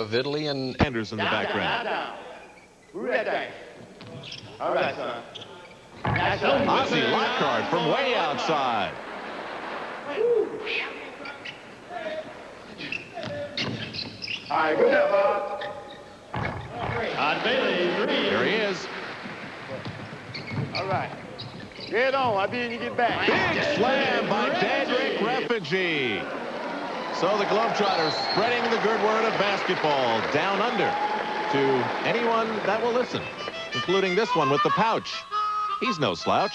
of Italy and Anders in the background. Down. Move that thing. All right, son. Ozzy Lockhart from way outside. All right, good job, Bob. On Bailey, 3. There he is. All right. Get on. I'll be in you get back. Big slam by Dedrick Refugee. So the Globetrotters spreading the good word of basketball down under to anyone that will listen, including this one with the pouch. He's no slouch.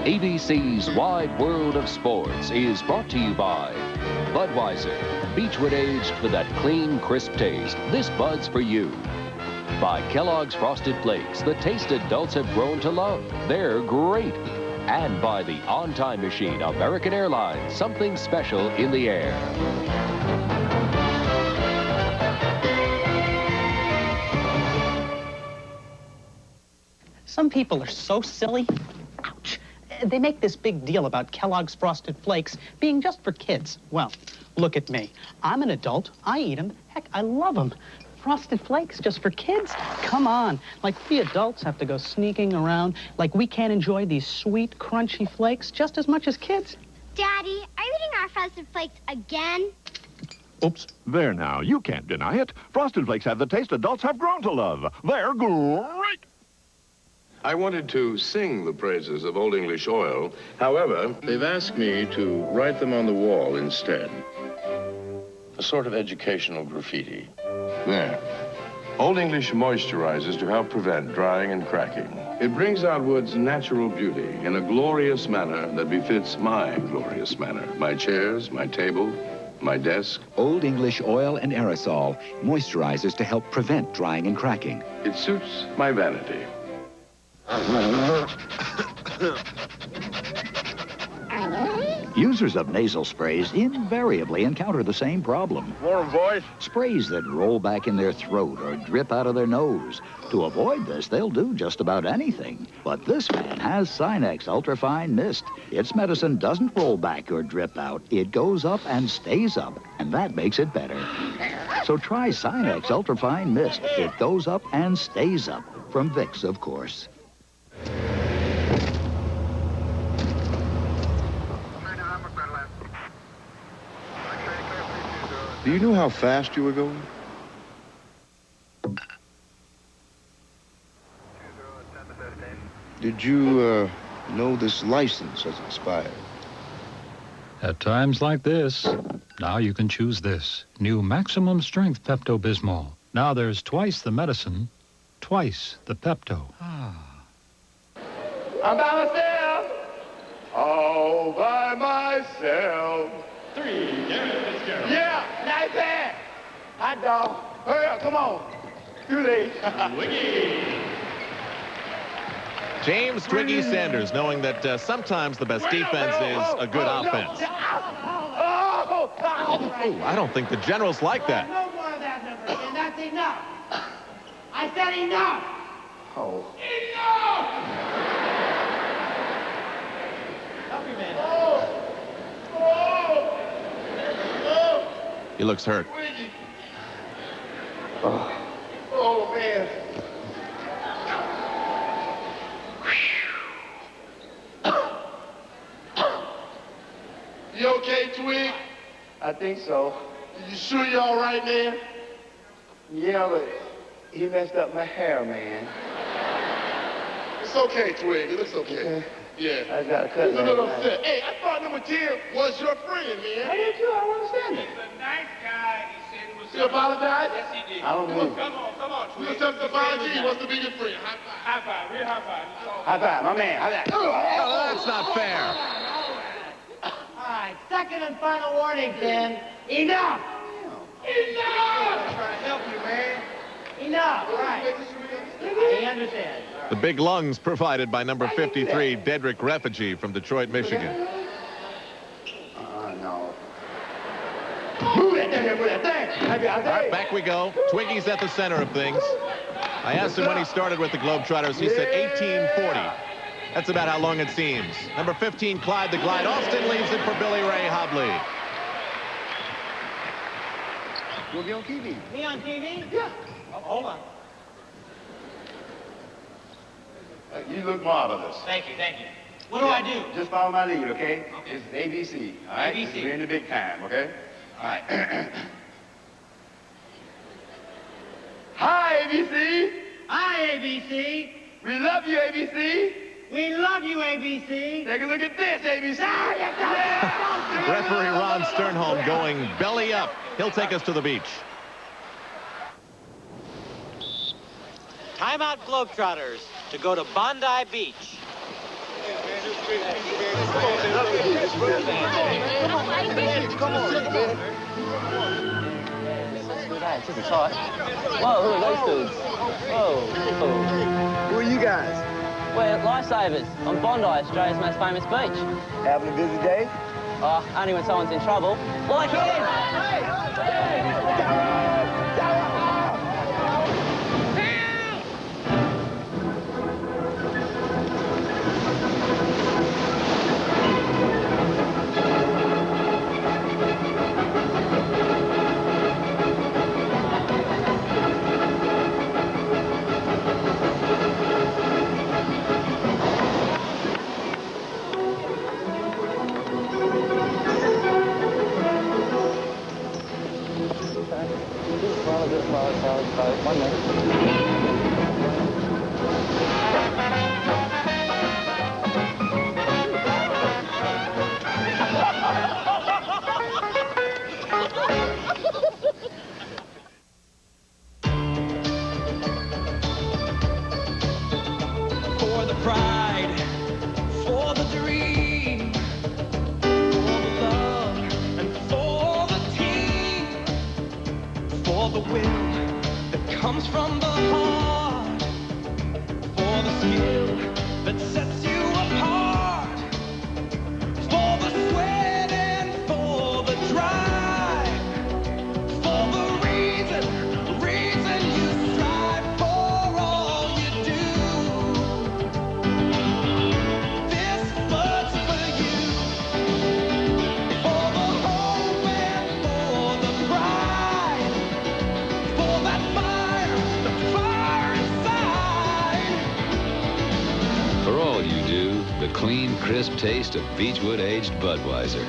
ABC's Wide World of Sports is brought to you by Budweiser, Beechwood aged for that clean, crisp taste. This Bud's for you. By Kellogg's Frosted Flakes, the taste adults have grown to love. They're great. And by the On-Time Machine, American Airlines, something special in the air. Some people are so silly. Ouch. They make this big deal about Kellogg's Frosted Flakes being just for kids. Well, look at me. I'm an adult. I eat them. Heck, I love them. Frosted Flakes just for kids? Come on. Like we adults have to go sneaking around. Like we can't enjoy these sweet, crunchy flakes just as much as kids. Daddy, are you eating our Frosted Flakes again? Oops. There now, you can't deny it. Frosted Flakes have the taste adults have grown to love. They're great. I wanted to sing the praises of Old English oil. However, they've asked me to write them on the wall instead. A sort of educational graffiti. There. Old English moisturizes to help prevent drying and cracking. It brings out wood's natural beauty in a glorious manner that befits my glorious manner. My chairs, my table, my desk. Old English oil and aerosol moisturizes to help prevent drying and cracking. It suits my vanity. Users of nasal sprays invariably encounter the same problem. Warm voice. Sprays that roll back in their throat or drip out of their nose. To avoid this, they'll do just about anything. But this man has Sinex Ultrafine Mist. Its medicine doesn't roll back or drip out. It goes up and stays up, and that makes it better. So try Sinex Ultrafine Mist. It goes up and stays up. From Vicks, of course. Do you know how fast you were going? Did you, know this license has expired? At times like this, now you can choose this. New maximum strength Pepto-Bismol. Now there's twice the medicine, twice the Pepto. I'm by myself. All by myself. 3, Fitzgerald. Yeah, nice pass. Hot dog. Hurry up, come on. Too late. Wiggy. James Twiggy Sanders, knowing that sometimes the best defense is a good offense. Oh, Ooh, I don't think the Generals like that. No more of that number, and that's enough. I said enough. Oh. Enough! Help your man. He looks hurt. Oh, man. You okay, Twig? I think so. You sure you all right, man? Yeah, but he messed up my hair, man. It's okay, Twig. It looks okay. Yeah. I got to cut it. Hey, I thought number 10 was your friend, man. I did too. I don't understand it. He's a nice guy. He said it was. You apologize? Yes, he did. I don't know. Come on, You Twig. tell the apology. He wants to be your friend. High five. High five. Real high five. High five, my man. High five. Oh, that's not fair. All right, second and final warning, then. Enough! Enough! I'm trying to help you, man. Enough, right. I understand. The big lungs provided by number 53, Dedrick Refugee from Detroit, Michigan. No. Move that thing, move that thing. All right, back we go. Twiggy's at the center of things. I asked him when he started with the Globetrotters. He said 1840. That's about how long it seems. Number 15, Clyde the Glide. Austin leaves it for Billy Ray Hobley. You'll be on TV. Me on TV? Yeah. Oh, hold on. You look marvelous. Thank you, thank you. What do I do? Just follow my lead, okay? Okay. It's ABC, all right? ABC. We're in the big time, okay? All right. Hi, ABC. Hi, ABC. We love you, ABC. We love you, ABC. Take a look at this, ABC. Referee Ron Sternholm going belly up. He'll take us to the beach. Timeout Globetrotters to go to Bondi Beach. This isn't tight. Whoa, who are those dudes? Whoa. Who are you guys? We're lifesavers on Bondi, Australia's most famous beach. Having a busy day? Oh, only when someone's in trouble. Like him! One minute. For the pride, for the dream, for the love, and for the team, for the will that comes from the heart, for the skill that sets you apart, for the sweat and for the drive, for the reason you strive for all you do. This bud's for you, for the hope and for the pride, for that fire inside. For all you do, the clean, crisp taste of Beechwood aged Budweiser.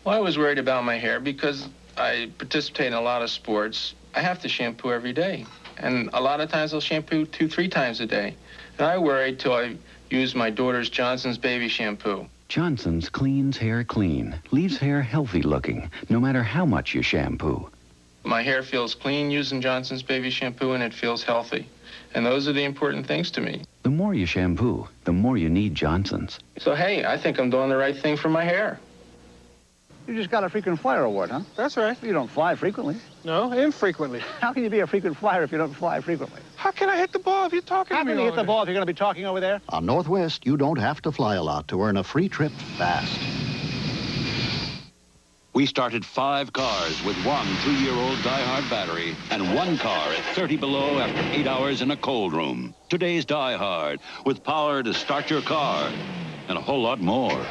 Well, I was worried about my hair because I participate in a lot of sports. I have to shampoo every day. And a lot of times I'll shampoo 2-3 times a day. And I worried till I used my daughter's Johnson's baby shampoo. Johnson's cleans hair clean, leaves hair healthy looking, no matter how much you shampoo. My hair feels clean using Johnson's baby shampoo, and it feels healthy. And those are the important things to me. The more you shampoo, the more you need Johnson's. So, hey, I think I'm doing the right thing for my hair. You just got a frequent flyer award, huh? That's right. You don't fly frequently. No, infrequently. How can you be a frequent flyer if you don't fly frequently? How can I hit the ball if you're talking How to me? can you hit the ball if you're going to be talking over there? On Northwest, you don't have to fly a lot to earn a free trip fast. We started 5 cars with one 2-year-old Die-Hard battery and 1 car at 30 below after 8 hours in a cold room. Today's Die-Hard, with power to start your car and a whole lot more.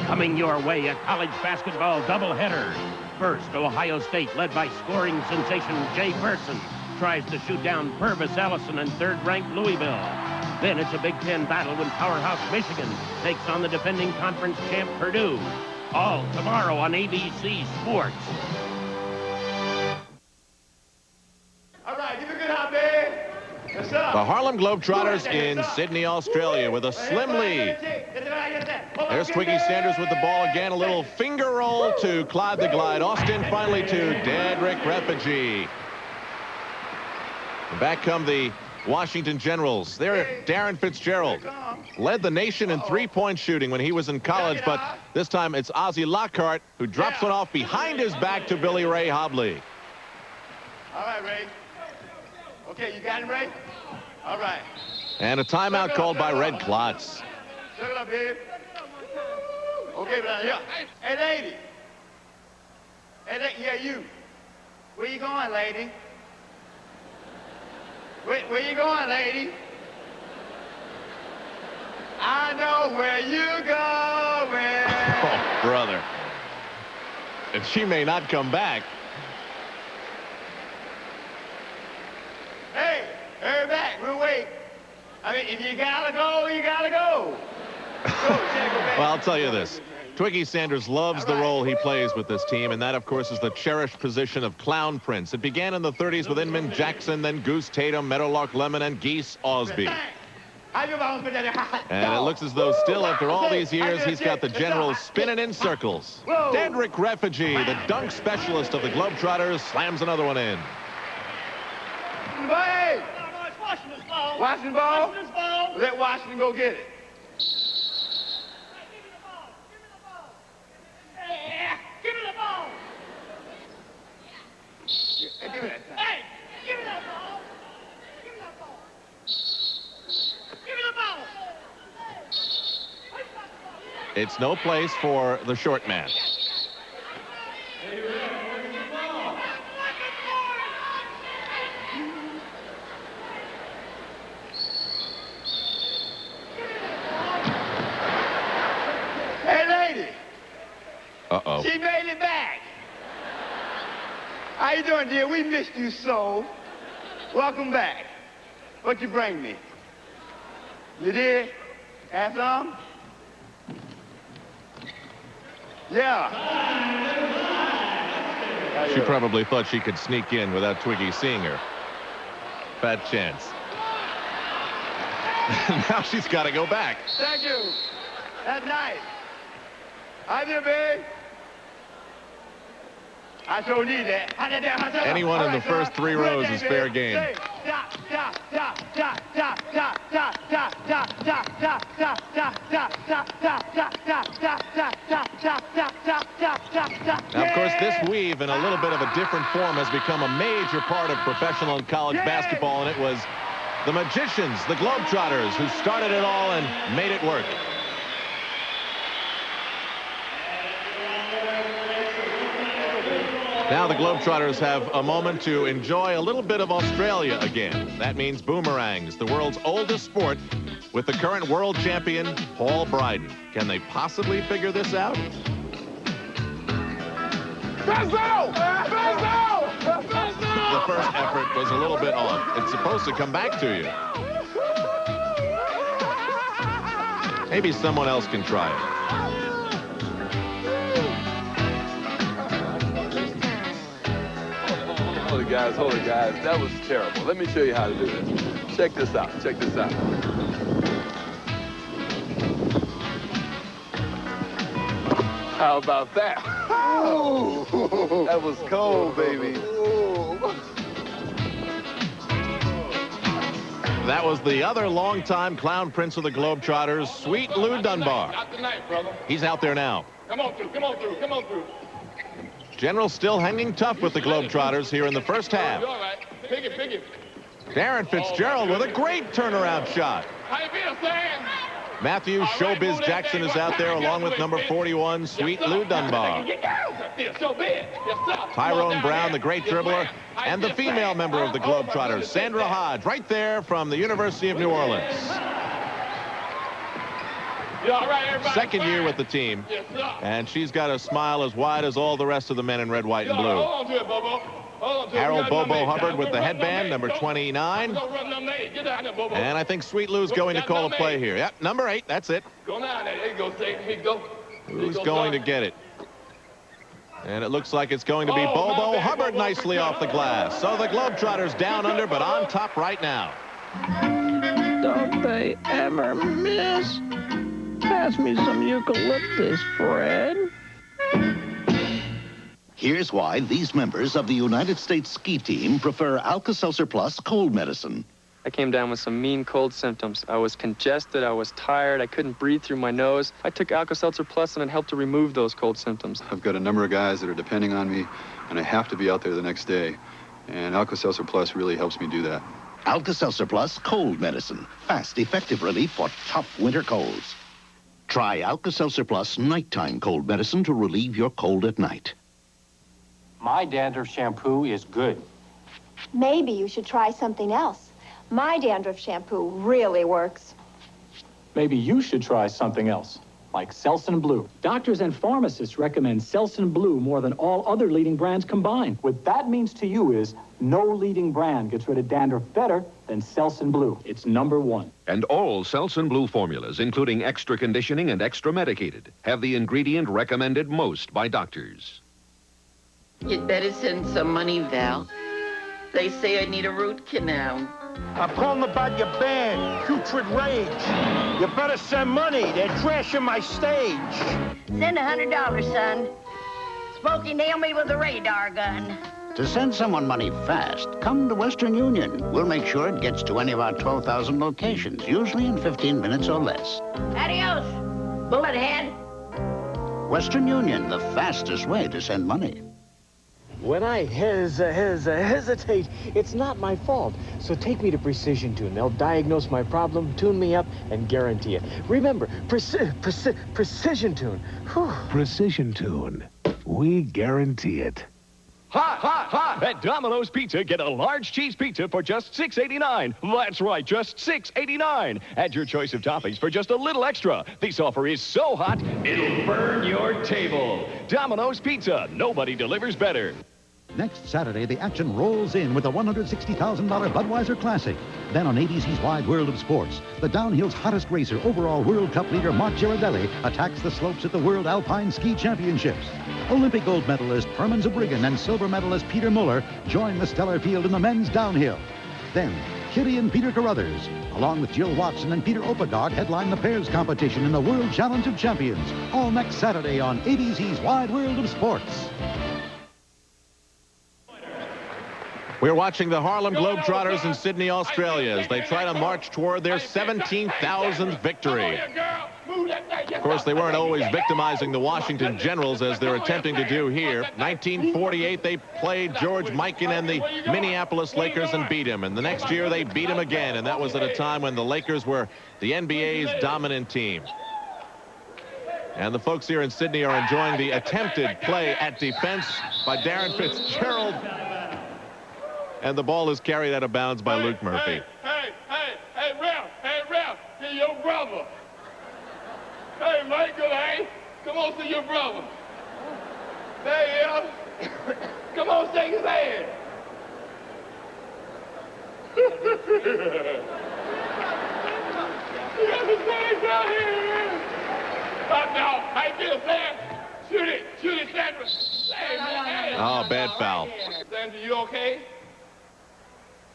Coming your way, a college basketball doubleheader. First, Ohio State, led by scoring sensation Jay Person, tries to shoot down Purvis Allison and third-ranked Louisville. Then it's a Big Ten battle when powerhouse Michigan takes on the defending conference champ Purdue. All tomorrow on ABC Sports. All right, give it a good hop, man. What's up? The Harlem Globetrotters in Sydney, Australia with a slim lead. There's Twiggy Sanders with the ball again. A little finger roll to Clyde the Glide. Austin finally to Dadrick Refugee. And back come the Washington Generals. There, Darren Fitzgerald led the nation in three-point shooting when he was in college, but this time it's Ozzie Lockhart who drops one off behind his back to Billy Ray Hobley. All right, Ray. Okay, you got it, Ray? All right. And a timeout called by Red Klotz. Look it up, babe. Okay, but here. Hey, lady. Hey, yeah, you. Where you going, lady? Where you going, lady? I know where you going. Oh, brother. And she may not come back. Hey, hurry back. We'll wait. I mean, if you gotta go, you gotta go. Well, I'll tell you this. Twiggy Sanders loves the role he plays with this team, and that, of course, is the cherished position of Clown Prince. It began in the 30s with Inman Jackson, then Goose Tatum, Meadowlark Lemon, and Geese Osby. And it looks as though still, after all these years, he's got the general spinning in circles. Dedrick Refugee, the dunk specialist of the Globetrotters, slams another one in. Hey! No, it's Washington's ball. Washington ball? Washington's ball. Let Washington go get it. Hey, give me the ball. Hey, give me that thing. Hey, give me that ball. Give me that ball. Give me the ball. It's no place for the short man. Hey, lady. Uh-oh. She made it back. How you doing, dear? We missed you so. Welcome back. What you bring me? You did? Have some? Yeah. She probably thought she could sneak in without Twiggy seeing her. Fat chance. Now she's got to go back. Thank you. That's nice. Hi there, babe. I sure need that. Anyone in the first 3 rows is fair game. Now, of course, this weave in a little bit of a different form has become a major part of professional and college basketball, and it was the Magicians, the Globetrotters, who started it all and made it work. Now the Globetrotters have a moment to enjoy a little bit of Australia again. That means boomerangs, the world's oldest sport, with the current world champion, Paul Bryden. Can they possibly figure this out? The first effort was a little bit off. It's supposed to come back to you. Maybe someone else can try it. Hold it, guys. That was terrible. Let me show you how to do this. Check this out. Check this out. How about that? That was cold, baby. That was the other longtime clown prince of the Globetrotters, Sweet Lou Dunbar. Not tonight, brother. He's out there now. Come on through, come on through, come on through. General still hanging tough with the Globetrotters here in the first half. All right. Pick it. Darren Fitzgerald with a great turnaround shot. How you feel, Sam? Matthew Showbiz Jackson is out there along with number 41, Sweet Lou Dunbar. Tyrone Brown, the great dribbler, and the female member of the Globetrotters, Sandra Hodge, right there from the University of New Orleans. Second year with the team, and she's got a smile as wide as all the rest of the men in red, white, and blue. Hold on to it, Bobo. Harold Bobo Hubbard with the headband, number 29. And I think Sweet Lou's going to call a play here. Yep, number 8, that's it. Go now, there you go, Satan. Here you go. Who's going to get it? And it looks like it's going to be Bobo Hubbard nicely off the glass. So the Globetrotters down under, but on top right now. Don't they ever miss? Pass me some eucalyptus, Fred. Here's why these members of the United States ski team prefer Alka-Seltzer Plus cold medicine. I came down with some mean cold symptoms. I was congested, I was tired, I couldn't breathe through my nose. I took Alka-Seltzer Plus and it helped to remove those cold symptoms. I've got a number of guys that are depending on me, and I have to be out there the next day. And Alka-Seltzer Plus really helps me do that. Alka-Seltzer Plus cold medicine. Fast, effective relief for tough winter colds. Try Alka-Seltzer Plus nighttime cold medicine to relieve your cold at night. My dandruff shampoo is good. Maybe you should try something else. My dandruff shampoo really works. Maybe you should try something else, like Selsun Blue. Doctors and pharmacists recommend Selsun Blue more than all other leading brands combined. What that means to you is no leading brand gets rid of dandruff better than Selsun Blue. It's #1. And all Selsun Blue formulas, including extra conditioning and extra medicated, have the ingredient recommended most by doctors. You'd better send some money, Val. They say I need a root canal. I'm calling about your band, Putrid Rage. You better send money. They're trashing my stage. Send $100, son. Smokey nailed me with a radar gun. To send someone money fast, come to Western Union. We'll make sure it gets to any of our 12,000 locations, usually in 15 minutes or less. Adios, bullethead. Western Union, the fastest way to send money. When I hesitate, it's not my fault. So take me to Precision Tune. They'll diagnose my problem, tune me up, and guarantee it. Remember, Precision Tune. Whew. Precision Tune. We guarantee it. Hot, hot, hot! At Domino's Pizza, get a large cheese pizza for just $6.89. That's right, just $6.89. Add your choice of toppings for just a little extra. This offer is so hot, it'll burn your table. Domino's Pizza. Nobody delivers better. Next Saturday, the action rolls in with the $160,000 Budweiser Classic. Then on ABC's Wide World of Sports, the downhill's hottest racer, overall World Cup leader Mark Girardelli, attacks the slopes at the World Alpine Ski Championships. Olympic gold medalist Herman Zurbriggen and silver medalist Peter Muller join the stellar field in the men's downhill. Then, Kitty and Peter Carruthers, along with Jill Watson and Peter Opaggard, headline the pairs competition in the World Challenge of Champions, all next Saturday on ABC's Wide World of Sports. We're watching the Harlem Globetrotters in Sydney, Australia, as they try to march toward their 17,000th victory. Of course, they weren't always victimizing the Washington Generals as they're attempting to do here. 1948, they played George Mikan and the Minneapolis Lakers and beat him. And the next year, they beat him again. And that was at a time when the Lakers were the NBA's dominant team. And the folks here in Sydney are enjoying the attempted play at defense by Darren Fitzgerald. And the ball is carried out of bounds by Luke Murphy. Hey, Ralph, see your brother. Hey, Michael, hey, come on, see your brother. There he is. Come on, shake his hand. You got the same down here, man. Now, I get man. Shoot it, Sandra. Hey, man. Oh, bad foul. Sandra, you okay?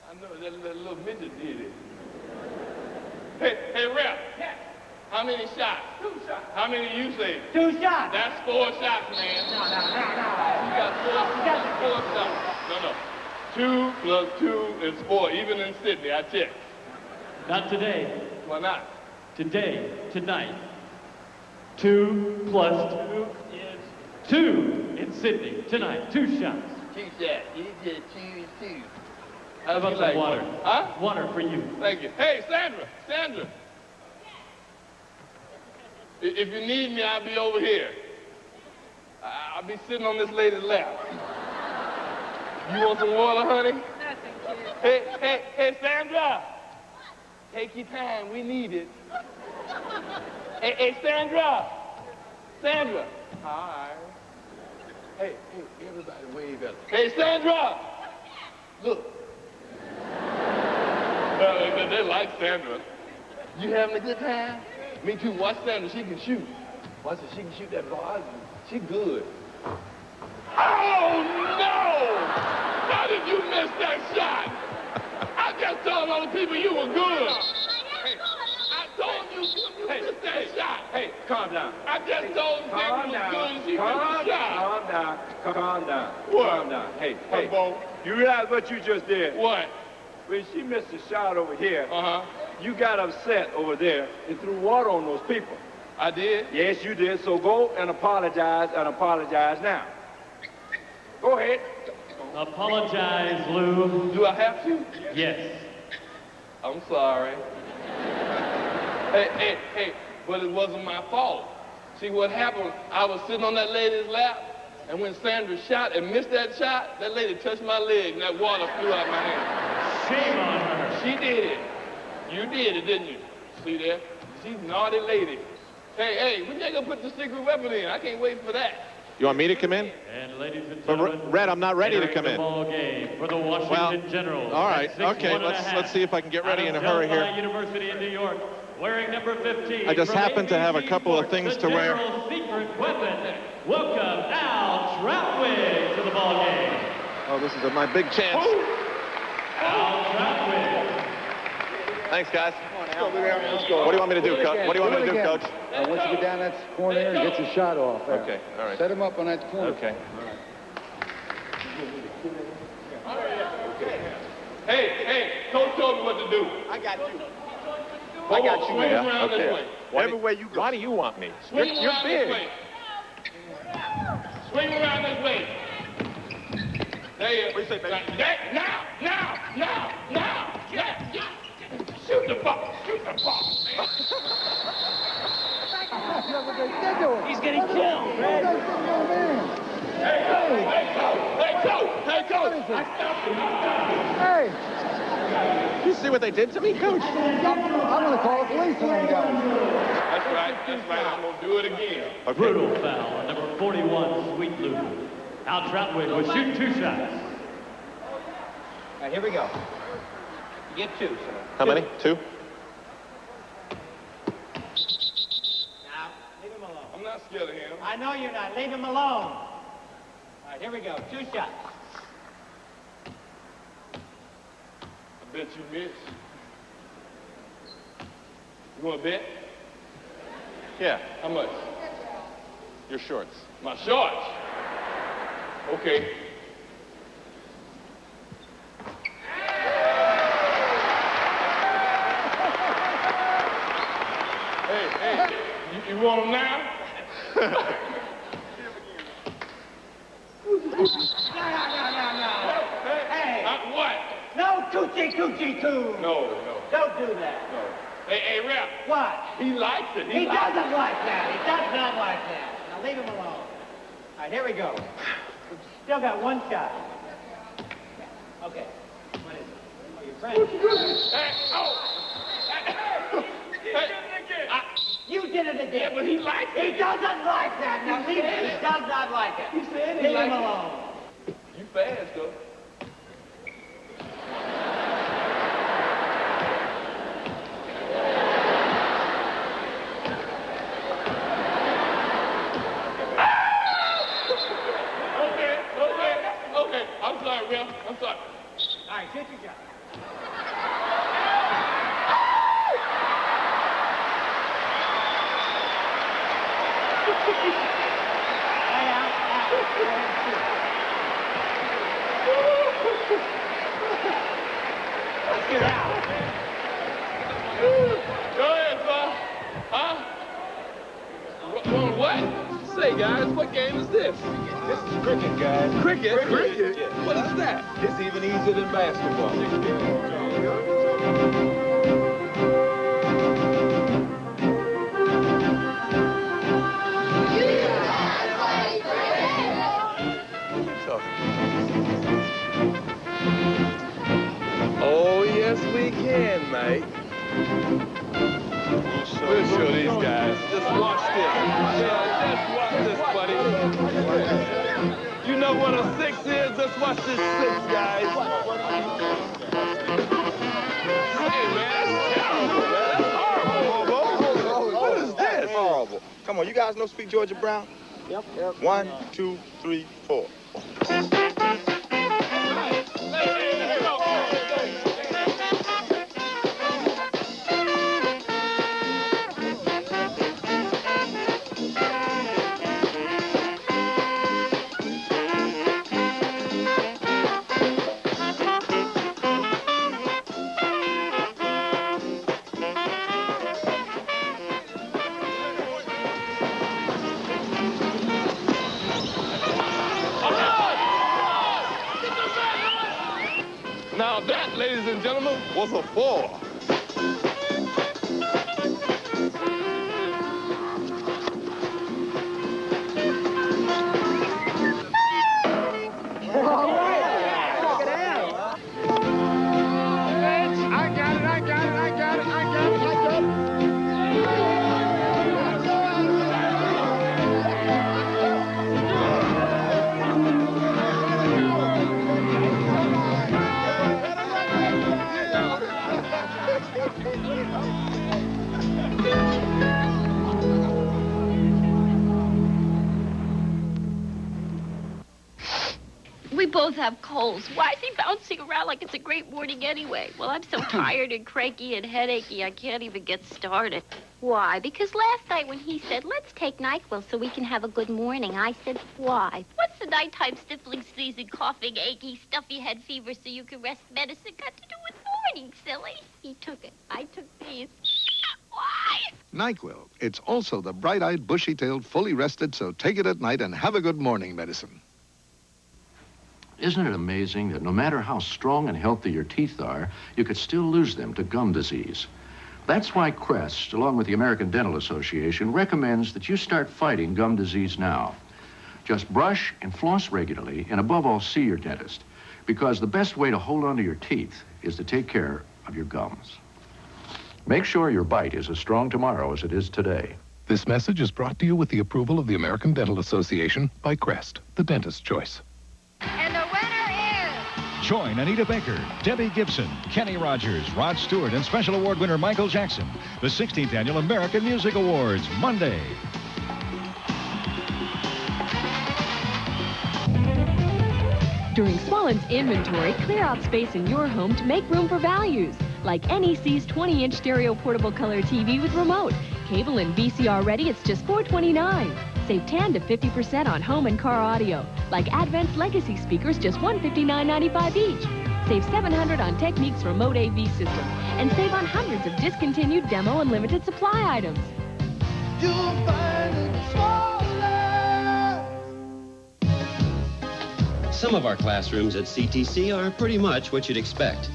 I know that little midget did it. Hey, Ralph. Yes. How many shots? 2 shots. How many you say? 2 shots. That's 4 shots, man. No. You got 4 shots. No. 2 plus 2 is 4, even in Sydney, I checked. Not today. Why not? Today, tonight. 2 plus 2 is 2 in Sydney, tonight. 2 shots. 2 shots. You did 2. How about some water? Huh? Water for you. Thank you. Hey, Sandra. If you need me, I'll be over here. I'll be sitting on this lady's lap. You want some water, honey? No, thank you. Hey, Sandra. Take your time. We need it. Hey, Sandra. Hi. Hey, everybody wave at her. Hey, Sandra. Look. They like Sandra. You having a good time? Me too. Watch Sandra. She can shoot. Watch her. She can shoot that ball. She good. Oh, no! How did you miss that shot? I just told all the people you were good. Hey, I told you missed that shot. Hey, calm down. I just told you Sandra was good and she missed the shot. Calm down. What? Calm down. Hey, you realize what you just did? What? When she missed a shot over here, you got upset over there and threw water on those people. I did? Yes, you did. So go and apologize now. Go ahead. Apologize, Lou. Do I have to? Yes. I'm sorry. Hey, but it wasn't my fault. See, what happened, I was sitting on that lady's lap, And when Sandra shot and missed that shot, that lady touched my leg and that water flew out my hand. Shame on her. She did it. You did it, didn't you? See there? She's a naughty lady. Hey, when you gonna put the secret weapon in? I can't wait for that. You want me to come in? And ladies and But gentlemen, Red, I'm not ready to entering come the in. ball game for the Washington Generals. All right, at 6'1" okay, and a let's half. see if I can get ready in a Out of hurry here. Delphi University in New York, wearing number 15. I just from happen to have a ABC couple of Sports, things the to wear. General's secret weapon. Welcome Al Trautwig to the ball game. Oh, this is my big chance. Al Trautwig. Thanks, guys. Let's go. What do you want me to do, Coach? What do you want me to do, Coach? Once you get down that corner and get your shot off. There. Okay, all right. Set him up on that corner. Okay. Hey, Coach told me what to do. I got you. I got you, man. Swing around this way. Everywhere you go. Why do you want me? Swing You're around big. this way. Swing around this way. There you go. What do you say, baby? Now. Yeah. Shoot the ball. He's getting killed, Red. Hey, Coach. Hey! You see what they did to me, Coach? I'm going to call the police on them guys. That's right. I'm going to do it again. Okay. Brutal foul on number 41, Sweet Lou. Al Trautwig will shoot 2 shots. All right, here we go. You get 2, sir. How many? 2? Now, leave him alone. I'm not scared of him. I know you're not. Leave him alone. All right, here we go. 2 shots. I bet you miss. You want to bet? Yeah. How much? Your shorts. My shorts. Okay. Hey, you want them now? No. Hey. What? No coochie too. No. Don't do that. No. Hey, Rep. What? He likes it. He doesn't like that. He does not like that. Now leave him alone. All right, here we go. We've still got 1 shot. Okay. What is it? Oh, your friend. You did it again. Yeah, but he likes it. He doesn't like that. Now leave him. He does not like it. He said he leave him liked it. alone. You fast, though. Okay. I'm sorry, Ralph. I'm sorry. All right, shoot your shot. Let's get out. Go ahead, son. Huh? What? Say, guys, what game is this? This is cricket, guys. Cricket? Yeah. What is that? It's even easier than basketball. Oh, yes, we can, mate. We'll show these guys. Just watch this. Yeah, just watch this, buddy. You know what a 6 is? Just watch this 6, guys. Hey, man, that's terrible, man. That's horrible. What is this? Horrible. Come on, you guys know Speak Georgia Brown? Yep. 1, 2, 3, 4. Now that, ladies and gentlemen, was a 4. We both have colds. Why is he bouncing around like it's a great morning anyway? Well, I'm so tired and cranky and headachy, I can't even get started. Why? Because last night when he said, let's take NyQuil so we can have a good morning, I said, why? What's the nighttime sniffling, sneezing, coughing, achy, stuffy head fever so you can rest medicine got to do with morning, silly? He took it. I took these. Why? NyQuil. It's also the bright-eyed, bushy-tailed, fully rested, so take it at night and have a good morning medicine. Isn't it amazing that no matter how strong and healthy your teeth are, you could still lose them to gum disease? That's why Crest, along with the American Dental Association, recommends that you start fighting gum disease now. Just brush and floss regularly, and above all, see your dentist, because the best way to hold on to your teeth is to take care of your gums. Make sure your bite is as strong tomorrow as it is today. This message is brought to you with the approval of the American Dental Association by Crest, the dentist's choice. And the winner is... Join Anita Baker, Debbie Gibson, Kenny Rogers, Rod Stewart, and Special Award winner Michael Jackson. The 16th Annual American Music Awards, Monday. During Swallen's inventory, clear out space in your home to make room for values. Like NEC's 20-inch stereo portable color TV with remote. Cable and VCR ready, it's just $429. Save 10 to 50% on home and car audio. Like Advent's Legacy speakers, just $159.95 each. Save $700 on Technique's remote AV system. And save on hundreds of discontinued demo and limited supply items. You'll find it Some of our classrooms at CTC are pretty much what you'd expect.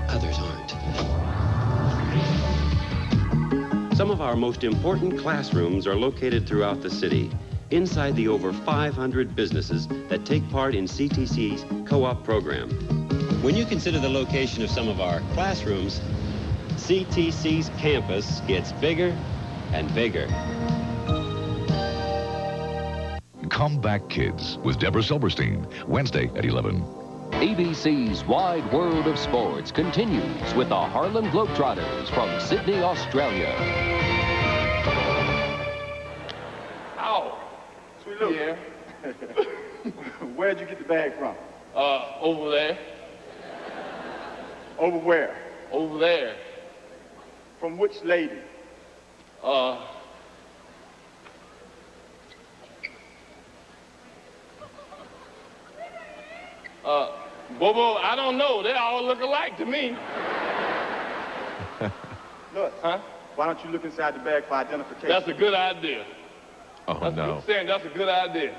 Others aren't. Some of our most important classrooms are located throughout the city, inside the over 500 businesses that take part in CTC's co-op program. When you consider the location of some of our classrooms, CTC's campus gets bigger and bigger. Come Back Kids with Deborah Silverstein, Wednesday at 11. ABC's Wide World of Sports continues with the Harlem Globetrotters from Sydney, Australia. Ow! Sweet Lou. Yeah. Where'd you get the bag from? Over there. Over where? Over there. From which lady? Bobo, I don't know. They all look alike to me. Look, why don't you look inside the bag for identification? That's a good idea. Oh, that's no. I'm saying that's a good idea.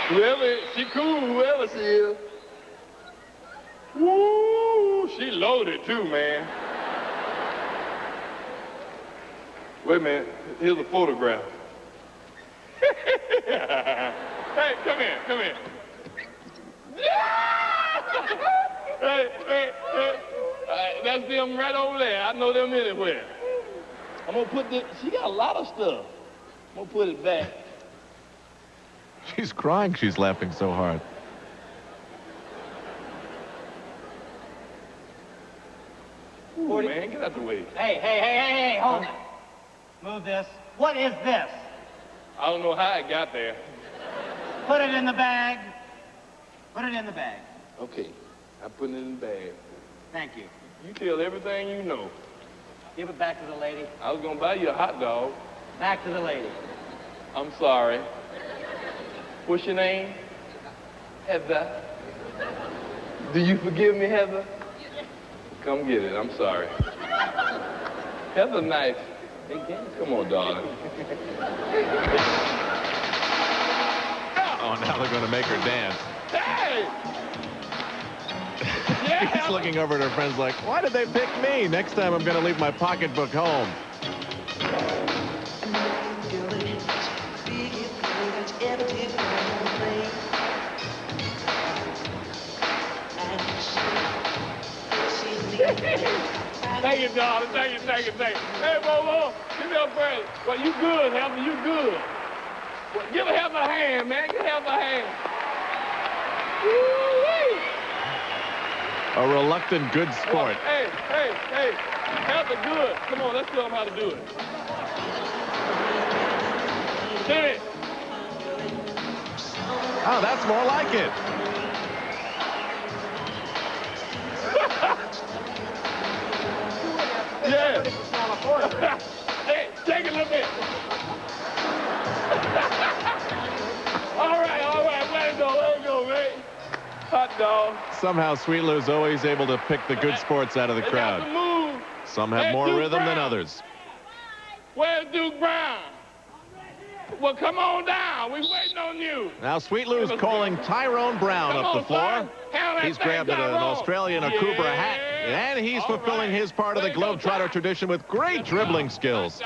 Whoever, she cool, whoever she is. Woo, she loaded too, man. Wait a minute, here's a photograph. Hey, come here, come here. Hey. That's them right over there. I know them anywhere. I'm gonna put this, she got a lot of stuff. I'm gonna put it back. She's crying. She's laughing so hard. Ooh, man, get out the way. Hey, hold it. Move this. What is this? I don't know how it got there. Put it in the bag. Put it in the bag. Okay, I'm putting it in the bag. Thank you. You tell everything you know. Give it back to the lady. I was gonna buy you a hot dog. Back to the lady. I'm sorry. What's your name? Heather. Do you forgive me, Heather? Come get it. I'm sorry. Heather nice. Come on, darling. Oh, now they're going to make her dance. Hey! She's looking over at her friends like, why did they pick me? Next time I'm going to leave my pocketbook home. Thank you, darling. Thank you, thank you, thank you. Hey, Bobo, give me a break. Well, you good, Helmer, you good. Well, give Helmer a hand, man. Give Helmer a hand. Woo-wee. A reluctant good sport. Hey, hey, hey. Helmer good. Come on, let's show him how to do it. Hit it. Oh, that's more like it. Yeah. Hey, take it a little bit. All right, let it go, man. Hot dog. Somehow Sweet Lou's always able to pick the good sports out of the crowd. Move. Some have Hey, more Duke rhythm than Brown. others. Where's Duke Brown? Well, come on down. We're waiting on you. Now Sweet Lou's calling Tyrone Brown Come up the on, floor. son. Handle that He's thing, grabbed an Tyrone. Australian Akubra hat, and he's fulfilling his part of the Globetrotter tradition with great dribbling skills.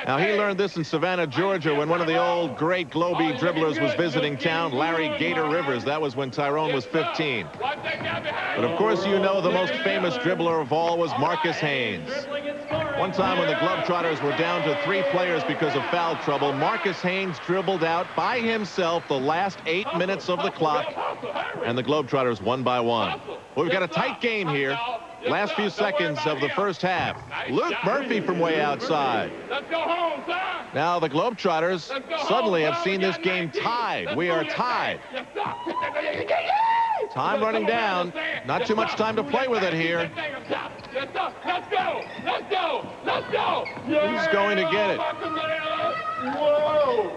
Now, he learned this in Savannah, Georgia, when one of the old great Globey dribblers was visiting town, Larry Gator Rivers. That was when Tyrone was 15. But, of course, you know the most famous dribbler of all was Marcus Haynes. One time when the Globetrotters were down to 3 players because of foul trouble, Marcus Haynes dribbled out by himself the last 8 minutes of the clock, and the Globetrotters won by 1. Well, we've got a tight game here. Last few seconds of the first half. Luke Murphy from way outside. Let's go home, son. Now the Globetrotters suddenly have seen this game tied. We are tied. Time running down. Not too much time to play with it here. Let's go. Let's go. Let's go. Who's going to get it? Whoa.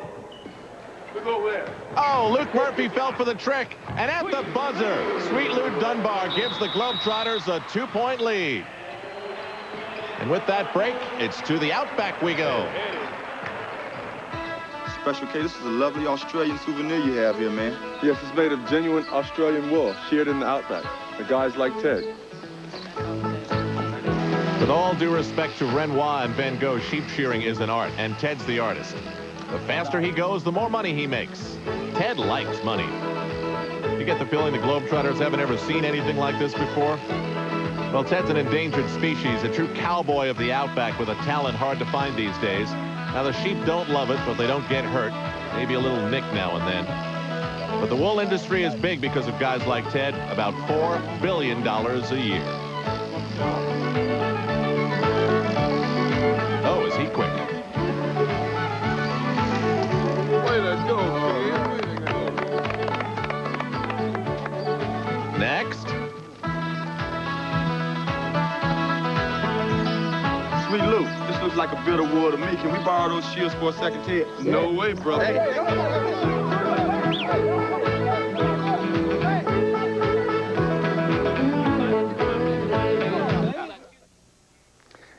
Look over there. Oh, Luke Murphy fell for the trick. And at the buzzer, Sweet Lou Dunbar gives the Globetrotters a 2-point lead. And with that break, it's to the Outback we go. Special K, this is a lovely Australian souvenir you have here, man. Yes, it's made of genuine Australian wool, sheared in the Outback. The guys like Ted. With all due respect to Renoir and Van Gogh, sheep shearing is an art, and Ted's the artist. The faster he goes, the more money he makes. Ted likes money. You get the feeling the Globetrotters haven't ever seen anything like this before? Well, Ted's an endangered species, a true cowboy of the Outback with a talent hard to find these days. Now, the sheep don't love it, but they don't get hurt. Maybe a little nick now and then. But the wool industry is big because of guys like Ted, about $4 billion a year. Oh, is he quick? Way to go, kid. Next. Sweet Lou, this looks like a bit of wood to me. Can we borrow those shears for a second, Ted? No way, brother.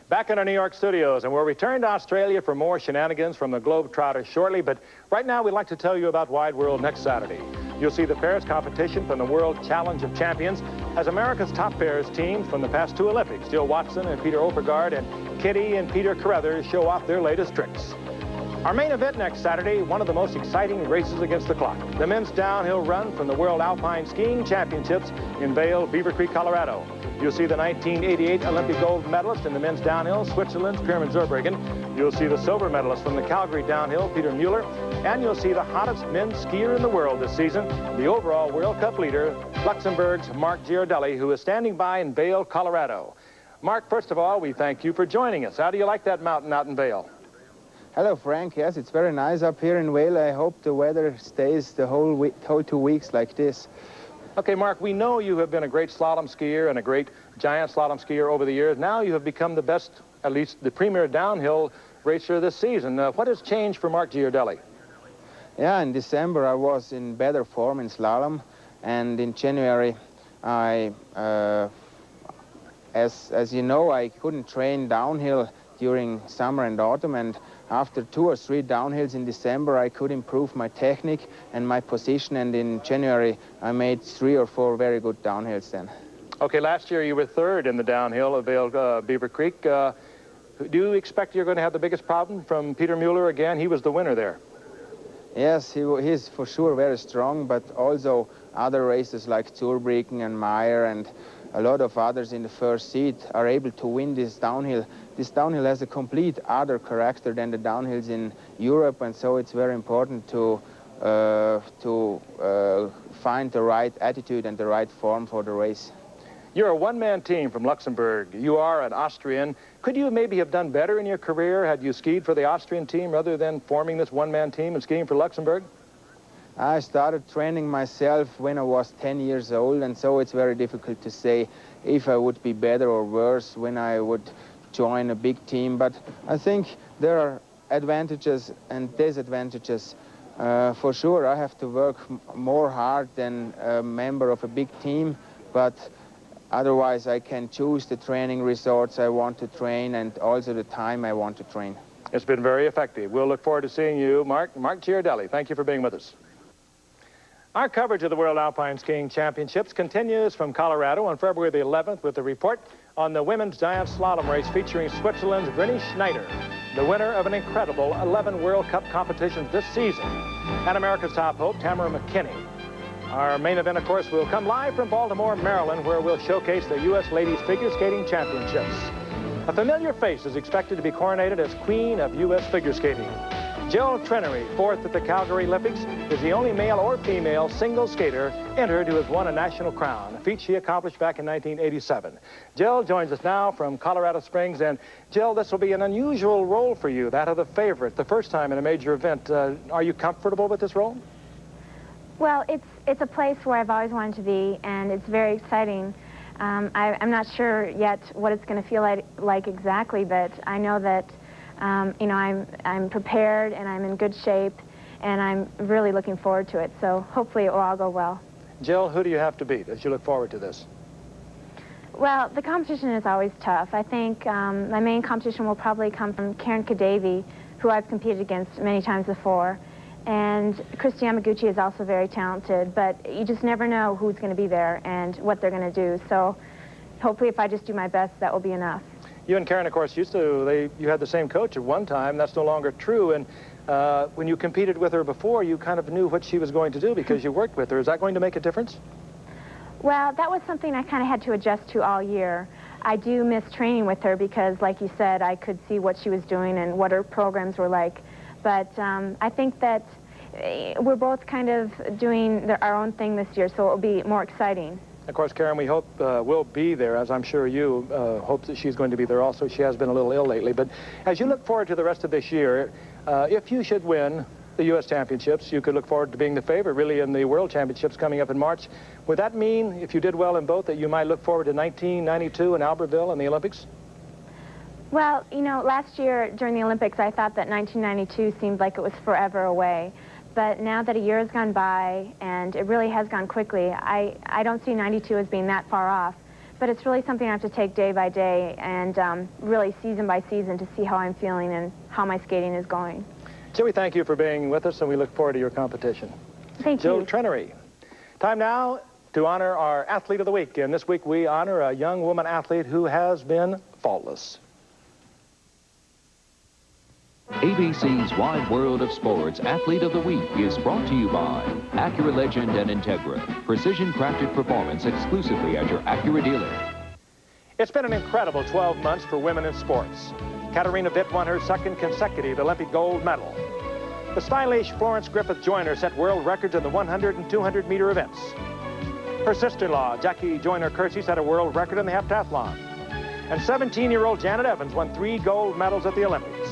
Back in our New York studios, and we'll return to Australia for more shenanigans from the Globetrotters shortly, but right now we'd like to tell you about Wide World next Saturday. You'll see the pairs competition from the World Challenge of Champions as America's top pairs teams from the past 2 Olympics, Jill Watson and Peter Oppergaard, and Kitty and Peter Carruthers show off their latest tricks. Our main event next Saturday, one of the most exciting races against the clock, the men's downhill run from the World Alpine Skiing Championships in Vail, Beaver Creek, Colorado. You'll see the 1988 Olympic gold medalist in the men's downhill, Switzerland's Pierman Zurbriggen. You'll see the silver medalist from the Calgary downhill, Peter Mueller. And you'll see the hottest men's skier in the world this season, the overall World Cup leader, Luxembourg's Mark Girardelli, who is standing by in Vail, Colorado. Mark, first of all, we thank you for joining us. How do you like that mountain out in Vail? Hello, Frank. Yes, it's very nice up here in Vail. I hope the weather stays the whole 2 weeks like this. Okay, Mark, we know you have been a great slalom skier and a great giant slalom skier over the years. Now you have become the best, at least the premier downhill racer this season. What has changed for Mark Girardelli? Yeah, in December I was in better form in slalom, and in January I, as you know, I couldn't train downhill during summer and autumn, and after 2 or 3 downhills in December, I could improve my technique and my position, and in January, I made 3 or 4 very good downhills then. Okay, last year you were 3rd in the downhill of Vail, Beaver Creek. Do you expect you're going to have the biggest problem from Peter Mueller again? He was the winner there. Yes, he's for sure very strong, but also other racers like Zurbriggen and Meyer and a lot of others in the first seat are able to win this downhill. This downhill has a complete other character than the downhills in Europe, and so it's very important to find the right attitude and the right form for the race. You're a one-man team from Luxembourg. You are an Austrian. Could you maybe have done better in your career had you skied for the Austrian team rather than forming this one-man team and skiing for Luxembourg? I started training myself when I was 10 years old, and so it's very difficult to say if I would be better or worse when I would join a big team. But I think there are advantages and disadvantages. For sure, I have to work more hard than a member of a big team, but otherwise I can choose the training resorts I want to train and also the time I want to train. It's been very effective. We'll look forward to seeing you, Mark Giardelli. Thank you for being with us. Our coverage of the World Alpine Skiing Championships continues from Colorado on February the 11th with a report on the women's giant slalom race featuring Switzerland's Vreni Schneider, the winner of an incredible 11 World Cup competitions this season, and America's top hope, Tamara McKinney. Our main event, of course, will come live from Baltimore, Maryland, where we'll showcase the U.S. Ladies Figure Skating Championships. A familiar face is expected to be coronated as Queen of U.S. Figure Skating. Jill Trenery, fourth at the Calgary Olympics, is the only male or female single skater entered who has won a national crown, a feat she accomplished back in 1987. Jill joins us now from Colorado Springs, and Jill, this will be an unusual role for you, that of the favorite, the first time in a major event. Are you comfortable with this role? Well, it's a place where I've always wanted to be, and it's very exciting. I'm not sure yet what it's going to feel like exactly, but I know that you know, I'm prepared and I'm in good shape, and I'm really looking forward to it. So hopefully it will all go well. Jill, who do you have to beat as you look forward to this? Well, the competition is always tough. I think my main competition will probably come from Karen Kadavi, who I've competed against many times before. And Christy Yamaguchi is also very talented, but you just never know who's going to be there and what they're going to do. So hopefully if I just do my best, that will be enough. You and Karen, of course, you had the same coach at one time. That's no longer true. And when you competed with her before, you kind of knew what she was going to do because you worked with her. Is that going to make a difference? Well, that was something I kind of had to adjust to all year. I do miss training with her because, like you said, I could see what she was doing and what her programs were like. But I think that we're both kind of doing our own thing this year, so it will be more exciting. Of course, Karen, we hope will be there, as I'm sure you hope that she's going to be there also. She has been a little ill lately. But as you look forward to the rest of this year, if you should win the U.S. Championships, you could look forward to being the favorite, really, in the World Championships coming up in March. Would that mean, if you did well in both, that you might look forward to 1992 in Albertville and the Olympics? Well, you know, last year during the Olympics, I thought that 1992 seemed like it was forever away. But now that a year has gone by, and it really has gone quickly, I don't see 92 as being that far off. But it's really something I have to take day by day and really season by season to see how I'm feeling and how my skating is going. Joey, thank you for being with us, and we look forward to your competition. Thank Jill you. Trenery. Time now to honor our Athlete of the Week. And this week we honor a young woman athlete who has been faultless. ABC's Wide World of Sports Athlete of the Week is brought to you by Acura Legend and Integra. Precision-crafted performance exclusively at your Acura dealer. It's been an incredible 12 months for women in sports. Katarina Witt won her second consecutive Olympic gold medal. The stylish Florence Griffith Joyner set world records in the 100 and 200-meter events. Her sister-in-law, Jackie Joyner-Kersey, set a world record in the heptathlon. And 17-year-old Janet Evans won 3 gold medals at the Olympics.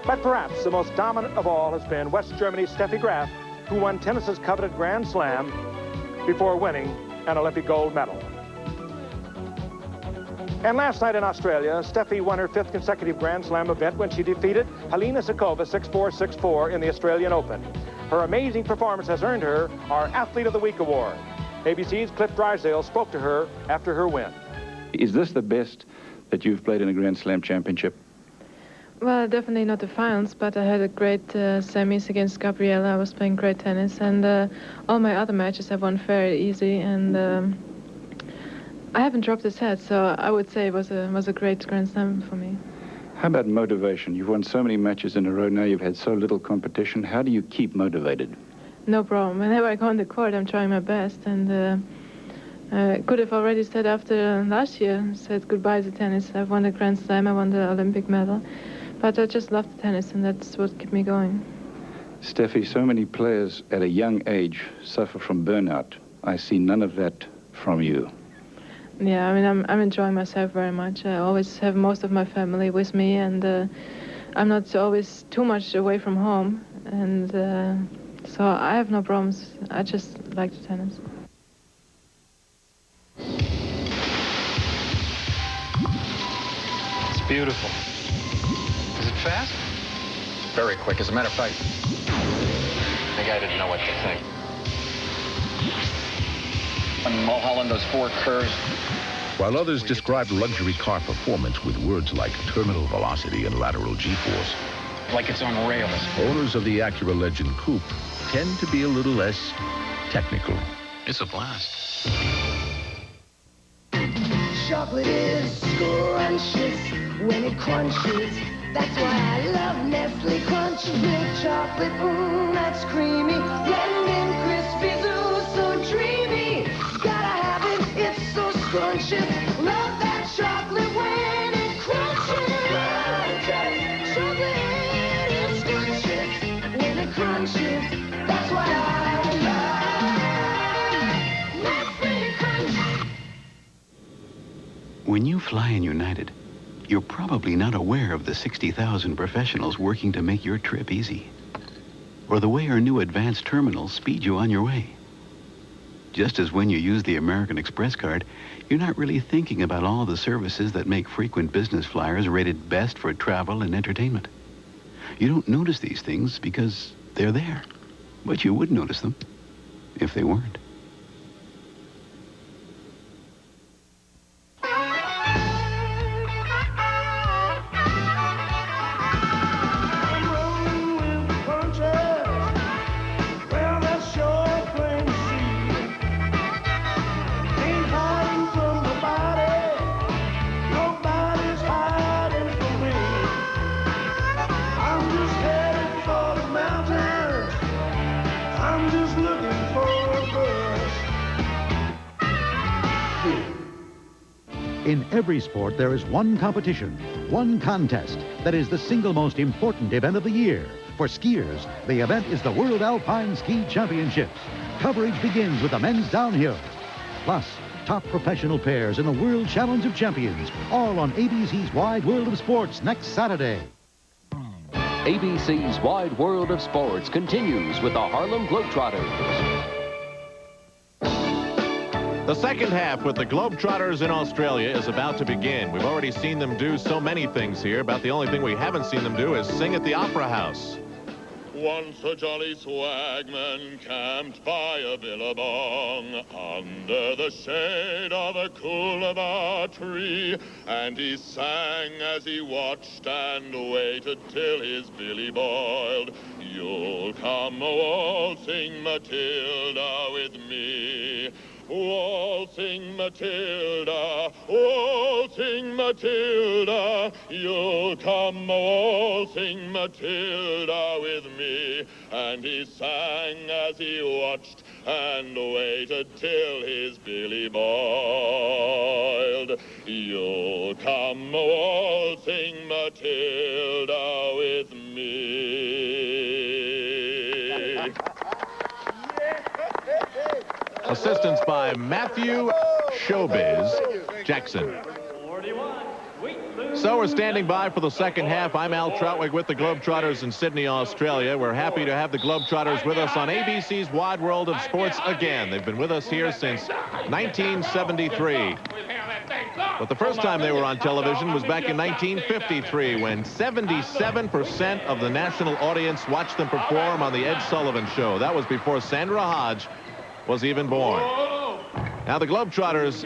But perhaps the most dominant of all has been West Germany's Steffi Graf, who won tennis's coveted Grand Slam before winning an Olympic gold medal. And last night in Australia, Steffi won her 5th consecutive Grand Slam event when she defeated Helena Suková 6-4, 6-4 in the Australian Open. Her amazing performance has earned her our Athlete of the Week award. ABC's Cliff Drysdale spoke to her after her win. Is this the best that you've played in a Grand Slam championship? Well, definitely not the finals, but I had a great semis against Gabriela. I was playing great tennis, and all my other matches I won very easy, and I haven't dropped a set, so I would say it was a great Grand Slam for me. How about motivation? You've won so many matches in a row now, you've had so little competition. How do you keep motivated? No problem. Whenever I go on the court, I'm trying my best, and Could have already said after last year, said goodbye to tennis. I won the Grand Slam, I won the Olympic medal. But I just love the tennis, and that's what kept me going. Steffi, so many players at a young age suffer from burnout. I see none of that from you. Yeah, I mean, I'm enjoying myself very much. I always have most of my family with me, and I'm not always too much away from home. And so I have no problems. I just like the tennis. It's beautiful. Is it fast? Very quick. As a matter of fact, the guy didn't know what to think. When Mulholland does 4 curves. While others describe luxury car performance with words like terminal velocity and lateral G-force, Like it's on rails. owners of the Acura Legend Coupe tend to be a little less technical. It's a blast. Chocolate is scrumptious when it crunches. That's why I love Nestle Crunch Milk Chocolate. That's creamy. Blending Krispies, ooh, so dreamy. Gotta have it, it's so scrumptious. Love that chocolate when it crunches. Chocolate is scrumptious when it crunches. That's why I love Nestle Crunch. When you fly in United, you're probably not aware of the 60,000 professionals working to make your trip easy, or the way our new advanced terminals speed you on your way. Just as when you use the American Express card, you're not really thinking about all the services that make frequent business flyers rated best for travel and entertainment. You don't notice these things because they're there, but you would notice them if they weren't. In every sport, there is one competition, one contest that is the single most important event of the year. For skiers, the event is the World Alpine Ski Championships. Coverage begins with the men's downhill. Plus, top professional pairs in the World Challenge of Champions, all on ABC's Wide World of Sports next Saturday. ABC's Wide World of Sports continues with the Harlem Globetrotters. The second half with the Globetrotters in Australia is about to begin. We've already seen them do so many things here. About the only thing we haven't seen them do is sing at the Opera House. Once a jolly swagman camped by a billabong under the shade of a coolabah tree, and he sang as he watched and waited till his billy boiled. You'll come waltzing Matilda with me. Waltzing Matilda, you'll come waltzing Matilda with me. And he sang as he watched and waited till his billy boiled. You'll come waltzing Matilda with me. Assistance by Matthew Showbiz Jackson. So we're standing by for the second half. I'm Al Troutwig with the Globetrotters in Sydney, Australia. We're happy to have the Globetrotters with us on ABC's Wide World of Sports again. They've been with us here since 1973. But the first time they were on television was back in 1953 when 77% of the national audience watched them perform on the Ed Sullivan Show. That was before Sandra Hodge was even born. Now the Globetrotters,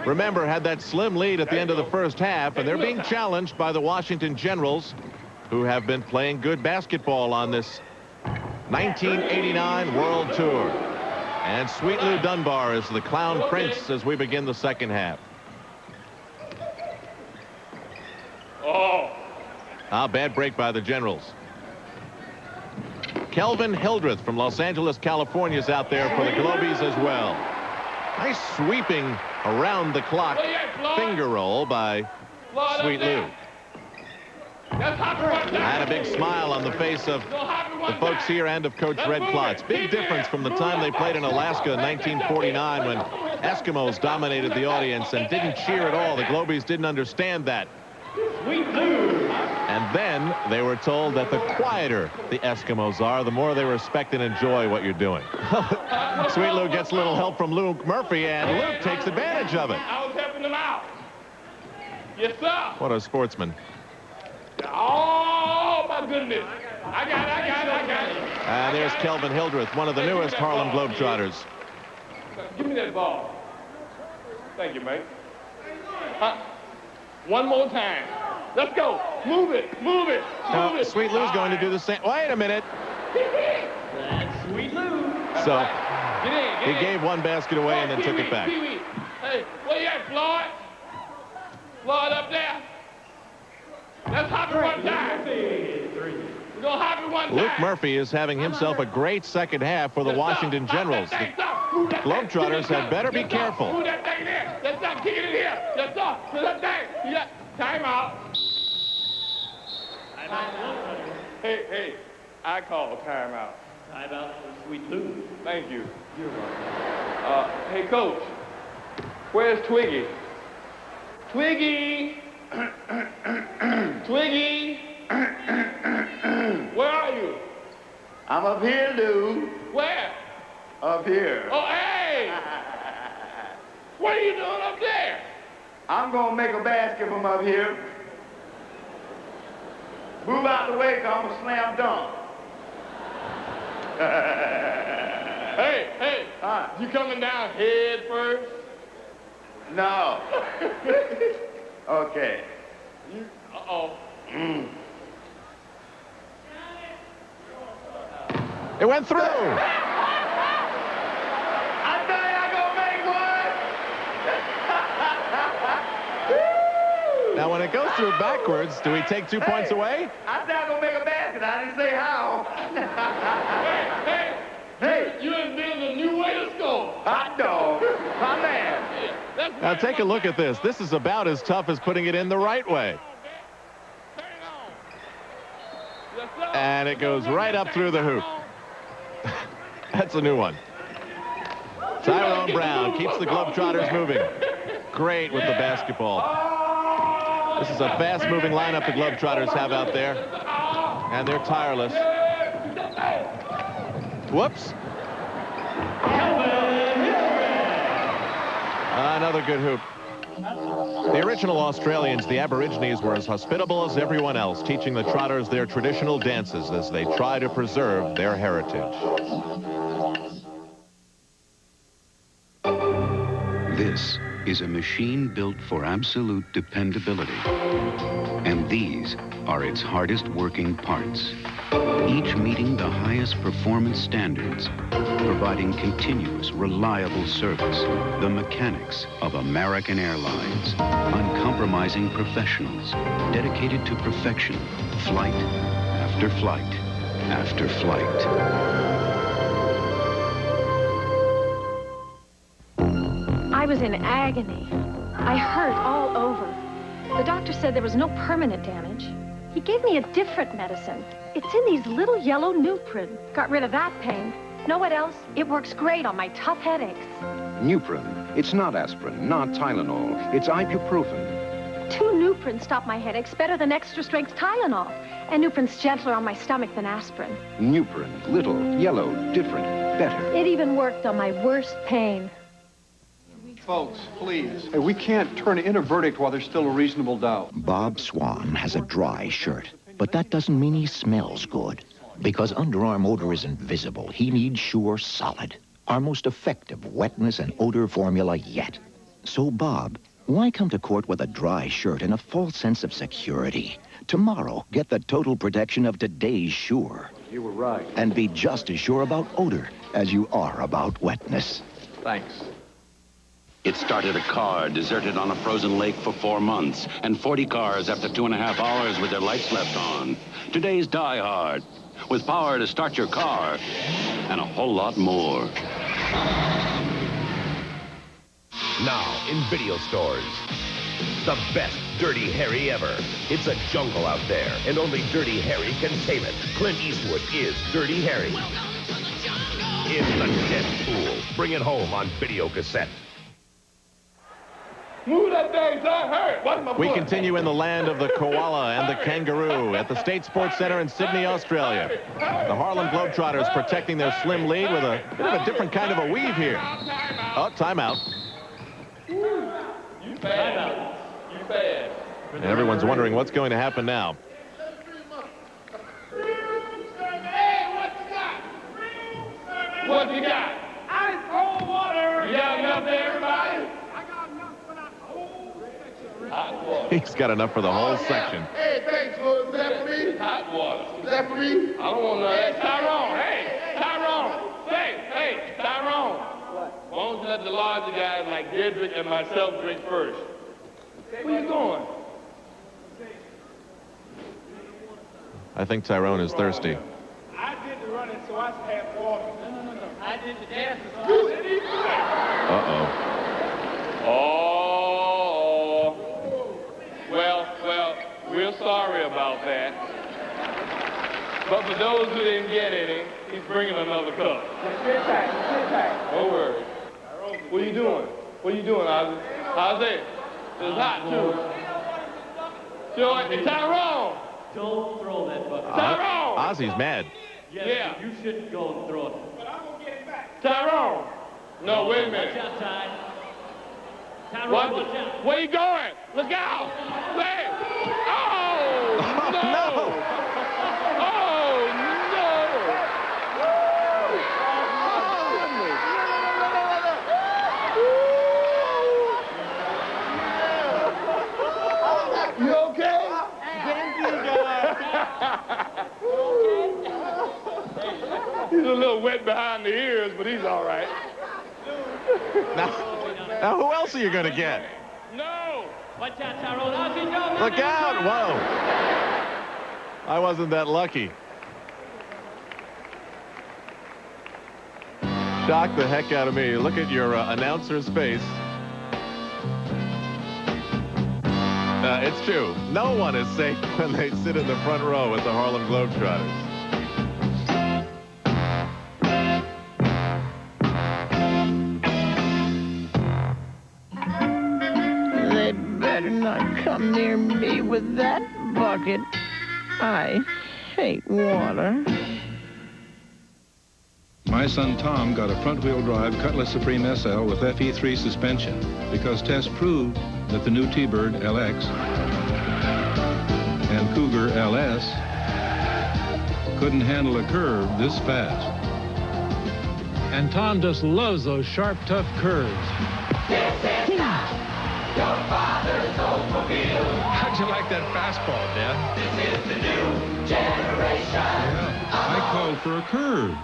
remember, had that slim lead at the end of the first half, and they're being challenged by the Washington Generals, who have been playing good basketball on this 1989 World Tour. And Sweet Lou Dunbar is the clown prince as we begin the second half. Bad break by the Generals. Kelvin Hildreth from Los Angeles, California is out there for the Globies as well. Nice sweeping around the clock finger roll by Sweet Lou. And a big smile on the face of the folks here and of Coach Red Klotz. Big difference from the time they played in Alaska in 1949 when Eskimos dominated the audience and didn't cheer at all. The Globies didn't understand that. And then they were told that the quieter the Eskimos are, the more they respect and enjoy what you're doing. Sweet Lou gets a little help from Luke Murphy, and Luke takes advantage of it. I was helping them out. Yes, sir. What a sportsman. Oh, my goodness. I got it. And there's Kelvin Hildreth, one of the newest Harlem Globetrotters. Give me that ball. Thank you, mate. One more time. Let's go. Move it. Now, Sweet Lou's going to do the same. Wait a minute. That's Sweet Lou. So Get he in. gave one basket away and then took it back. Hey, where you at, Floyd? Floyd up there. Let's hop it one time. We're going to hop it one time. Luke Murphy is having himself a great second half for the Washington Generals. The Globetrotters had better be careful. Move that thing in there. Let's not kick it in here. Let's stop. Put that thing. Yeah. Time out. Hey, I call timeout. Timeout for Sweet Lou. Thank you. You're welcome. Hey, Coach, where's Twiggy? Twiggy! Twiggy! Where are you? I'm up here, Lou. Where? Up here. Oh, hey! What are you doing up there? I'm gonna make a basket from up here. Move out the way, 'cause I'm a slam dunk. Hey, you coming down head first? No. Okay. Uh-oh. It went through. I tell you, I'm gonna make one. Now, when it goes through backwards, do we take 2 points away? I said I'm gonna make a basket. I didn't say how. Hey, you invented a new way to score. Hot dog. My man. Now, take a look at this. This is about as tough as putting it in the right way. And it goes right up through the hoop. That's a new one. Tyrone Brown keeps the Globetrotters moving. Great with the basketball. This is a fast-moving lineup the Globetrotters have out there. And they're tireless. Whoops. Another good hoop. The original Australians, the Aborigines, were as hospitable as everyone else, teaching the Trotters their traditional dances as they try to preserve their heritage. This is a machine built for absolute dependability. And these are its hardest working parts, each meeting the highest performance standards, providing continuous, reliable service. The mechanics of American Airlines, uncompromising professionals, dedicated to perfection, flight after flight after flight. I was in agony. I hurt all over. The doctor said there was no permanent damage. He gave me a different medicine. It's in these little yellow Nuprin. Got rid of that pain. Know what else? It works great on my tough headaches. Nuprin. It's not aspirin, not Tylenol. It's ibuprofen. 2 Nuprin stop my headaches better than extra-strength Tylenol. And Nuprin's gentler on my stomach than aspirin. Nuprin. Little, yellow, different, better. It even worked on my worst pain. Folks, please. Hey, we can't turn in a verdict while there's still a reasonable doubt. Bob Swan has a dry shirt, but that doesn't mean he smells good. Because underarm odor isn't visible, he needs Sure Solid, our most effective wetness and odor formula yet. So, Bob, why come to court with a dry shirt and a false sense of security? Tomorrow, get the total protection of today's Sure. You were right. And be just as sure about odor as you are about wetness. Thanks. It started a car deserted on a frozen lake for 4 months, and 40 cars after 2.5 hours with their lights left on. Today's Die Hard, with power to start your car, and a whole lot more. Now in video stores. The best Dirty Harry ever. It's a jungle out there, and only Dirty Harry can tame it. Clint Eastwood is Dirty Harry. In the Deadpool. Bring it home on video cassette. Move that thing, son. Hurry. Watch my We foot. continue in the land of the koala and the kangaroo at the State Sports Center in Sydney, Australia. The Harlem Globetrotters protecting their slim lead with a bit of a different kind of a weave here. Oh, timeout. You bad. You bad. And everyone's wondering what's going to happen now. What you got? Ice cold water. You got enough for everybody? Hot water. He's got enough for the whole section. Hey, thanks, Lord. Is that for me? Hot water. Is that for me? I don't want none of that. Tyrone, hey, Tyrone. Hey, Tyrone. What? Why don't you let the larger guys like Dedrick and myself drink first? Where you going? I think Tyrone is thirsty. I did the running, so I had water. No. I did the dance. Uh-oh. Oh. Well, we're sorry about that. But for those who didn't get any, he's bringing another cup. Sit tight. Don't worry. What are you doing? What are you doing, Ozzy? Ozzy, it's hot, too. Sure, it's Tyrone. Don't throw that bucket. Tyrone! Ozzy's mad. Yeah. You shouldn't go and throw it. But I'm going to get it back. Tyrone! No, wait a minute. Watch out, Ty. Tyrone, watch out. Where you going? Look out! Wait! Oh, no! No! Oh, no! You okay? He's a little wet behind the ears, but he's all right. Now who else are you going to get? No! Watch out, Tyrone. Look out! Whoa! I wasn't that lucky. Shocked the heck out of me. Look at your announcer's face. It's true. No one is safe when they sit in the front row at the Harlem Globetrotters. They better not come near me with that bucket. I hate water. My son Tom got a front-wheel drive Cutlass Supreme SL with FE3 suspension because tests proved that the new T-Bird LX and Cougar LS couldn't handle a curve this fast. And Tom just loves those sharp, tough curves. Your father's Oldsmobile. How'd you like that fastball, Dad? This is the new generation. Yeah, I called for a curve.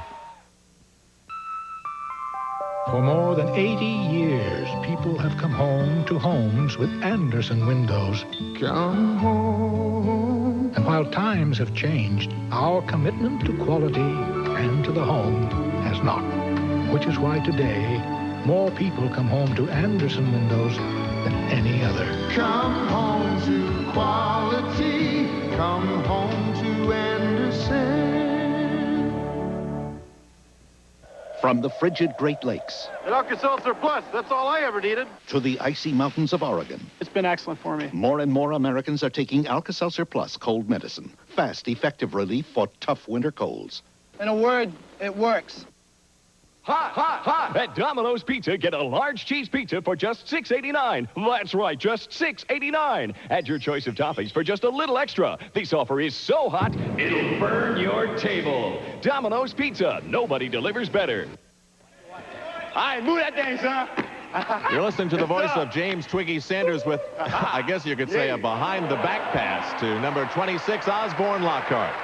For more than 80 years, people have come home to homes with Anderson windows. Come home. And while times have changed, our commitment to quality and to the home has not. Which is why today, more people come home to Anderson windows than any other. Come home to quality. Come home to Anderson. From the frigid Great Lakes An Alka-Seltzer Plus, that's all I ever needed. to the icy mountains of Oregon, It's been excellent for me. more and more Americans are taking Alka-Seltzer Plus cold medicine. Fast, effective relief for tough winter colds. In a word, it works. Ha! At Domino's Pizza, get a large cheese pizza for just $6.89. That's right, just $6.89. Add your choice of toppings for just a little extra. This offer is so hot, it'll burn your table. Domino's Pizza, nobody delivers better. All right, move that thing, son. You're listening to the voice of James Twiggy Sanders with, I guess you could say, a behind-the-back pass to number 26, Osborne Lockhart.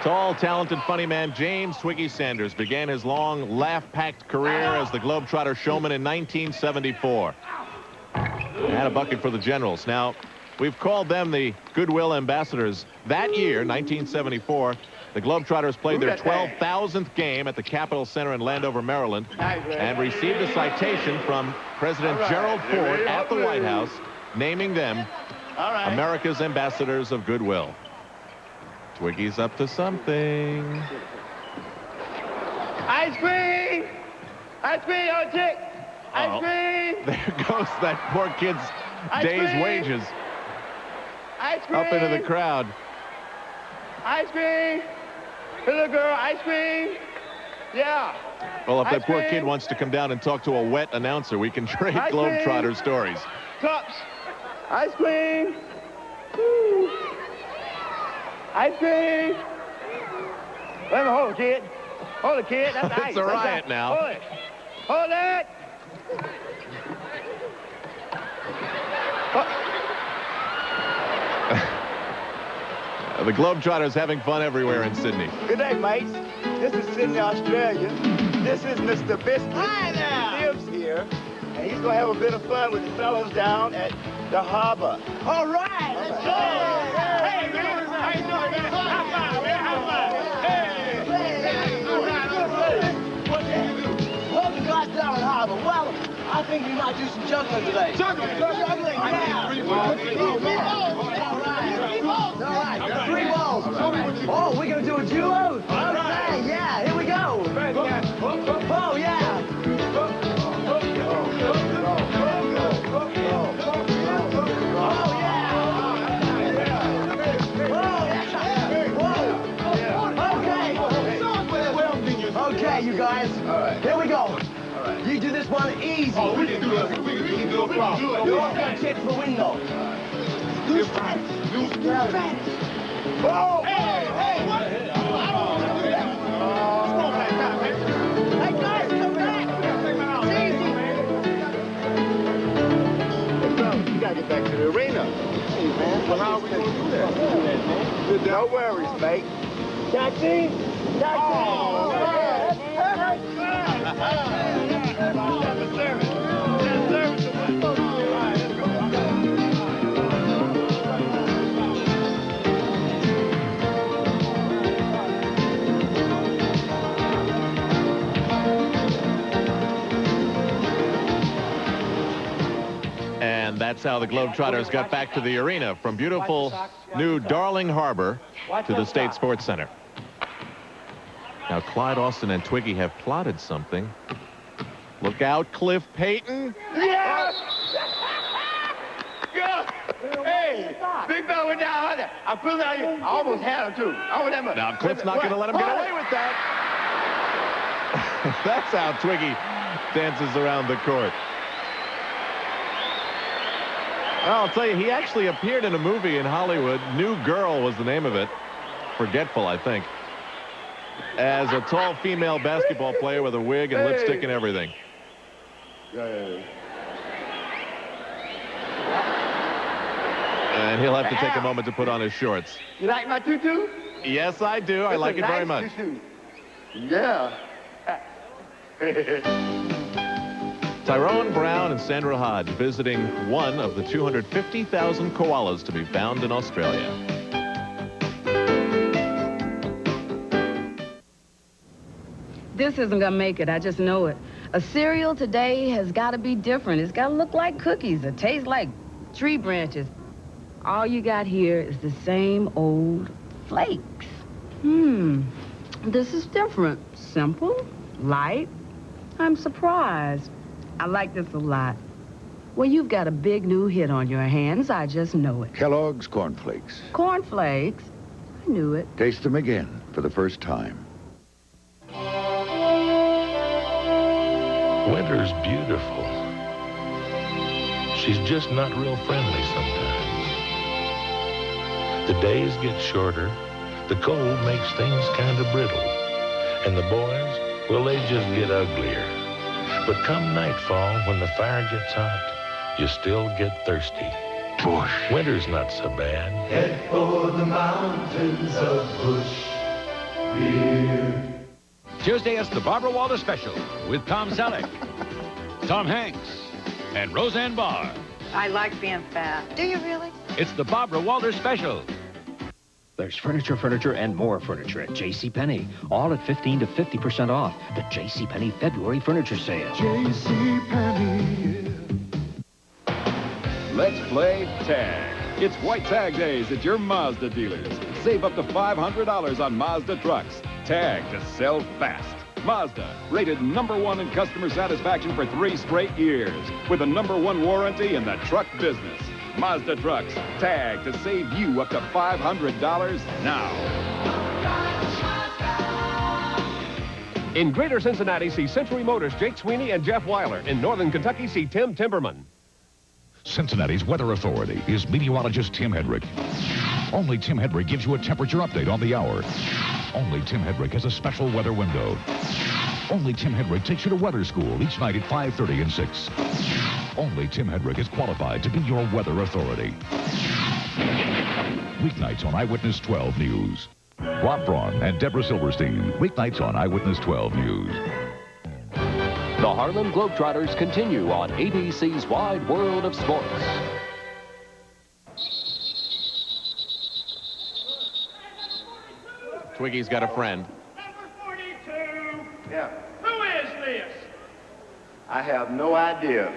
Tall, talented, funny man James Twiggy Sanders began his long, laugh-packed career as the Globetrotter showman in 1974. Had a bucket for the Generals. Now, we've called them the Goodwill Ambassadors. That year, 1974, the Globetrotters played their 12,000th game at the Capitol Center in Landover, Maryland, and received a citation from President Gerald Ford at the White House, naming them America's ambassadors of goodwill. Twiggy's up to something. Ice cream! Ice cream, on tick! Ice cream! There goes that poor kid's day's wages. Ice cream! Up into the crowd. Ice cream! Little girl, ice cream! Yeah. Well, if that poor kid wants to come down and talk to a wet announcer, we can trade Globetrotter stories. Cups! Ice cream! Woo. Ice cream! Let me hold it, kid. Hold it, kid. That's ice. It's a riot now. Hold it. Hold it! The Globetrotters having fun everywhere in Sydney. Good day, mates. This is Sydney, Australia. This is Mr. Biscuit. Hi there. He lives here, and he's going to have a bit of fun with the fellows down at the harbor. All right, let's go. Hey, man. How you doing, man? High five, man. High five. What did you do? Well, the guys down at the harbor. Well, I think we might do some juggling today. Juggling? Juggling, yeah. All right, 3 balls. Oh, we're going to do a duo? Okay, yeah, here we go. Oh, yeah. Okay, you guys. Here we go. You do this one easy. Oh, we can do it. We can do it. You all got a chance for the window. Loose fast. Oh! Hey! Hey! What? I don't want to do that. Come on back, man. Hey, guys, come back. It's easy. You gotta get back to the arena. Hey, man. Well, how are we gonna do that? No worries, mate. Taxi? Taxi! Oh, that's perfect. And that's how the Globetrotters got back to the arena from beautiful new Darling Harbor to the State Sports Center. Now Clyde, Austin, and Twiggy have plotted something. Look out, Cliff Payton. Yes! Yeah! Hey! Big Bell went down there. I put it out here. I almost had him, too. Now Cliff's not going to let him get away with that. That's how Twiggy dances around the court. Well, I'll tell you, he actually appeared in a movie in Hollywood. New Girl was the name of it. Forgetful, I think. As a tall female basketball player with a wig and lipstick and everything. And he'll have to take a moment to put on his shorts. You like my tutu? Yes, I do. I like it very much. Tutu. Yeah. Tyrone Brown and Sandra Hodge visiting one of the 250,000 koalas to be found in Australia. This isn't gonna make it, I just know it. A cereal today has got to be different. It's got to look like cookies or taste like tree branches. All you got here is the same old flakes. This is different. Simple, light. I'm surprised. I like this a lot. Well, you've got a big new hit on your hands. I just know it. Kellogg's Corn Flakes. Corn Flakes? I knew it. Taste them again for the first time. Winter's beautiful. She's just not real friendly sometimes. The days get shorter. The cold makes things kind of brittle. And the boys, well, they just get uglier. But come nightfall, when the fire gets hot, you still get thirsty. Bush. Winter's not so bad. Head for the mountains of Bush beer. Tuesday, it's the Barbara Walters Special with Tom Selleck, Tom Hanks, and Roseanne Barr. I like being fat. Do you really? It's the Barbara Walters Special. There's furniture, and more furniture at JCPenney. All at 15 to 50% off. The JCPenney February Furniture Sale. JCPenney. Let's play tag. It's White Tag Days at your Mazda dealers. Save up to $500 on Mazda trucks. Tag to sell fast. Mazda, rated #1 in customer satisfaction for 3 straight years, with a #1 warranty in the truck business. Mazda trucks, tag to save you up to $500 now. In Greater Cincinnati, see Century Motors' Jake Sweeney and Jeff Weiler. In Northern Kentucky, see Tim Timberman. Cincinnati's weather authority is meteorologist Tim Hedrick. Only Tim Hedrick gives you a temperature update on the hour. Only Tim Hedrick has a special weather window. Only Tim Hedrick takes you to weather school each night at 5:30 and 6. Only Tim Hedrick is qualified to be your weather authority. Weeknights on Eyewitness 12 News. Rob Braun and Deborah Silverstein. Weeknights on Eyewitness 12 News. The Harlem Globetrotters continue on ABC's Wide World of Sports. Twiggy's got a friend. Yeah. Who is this? I have no idea.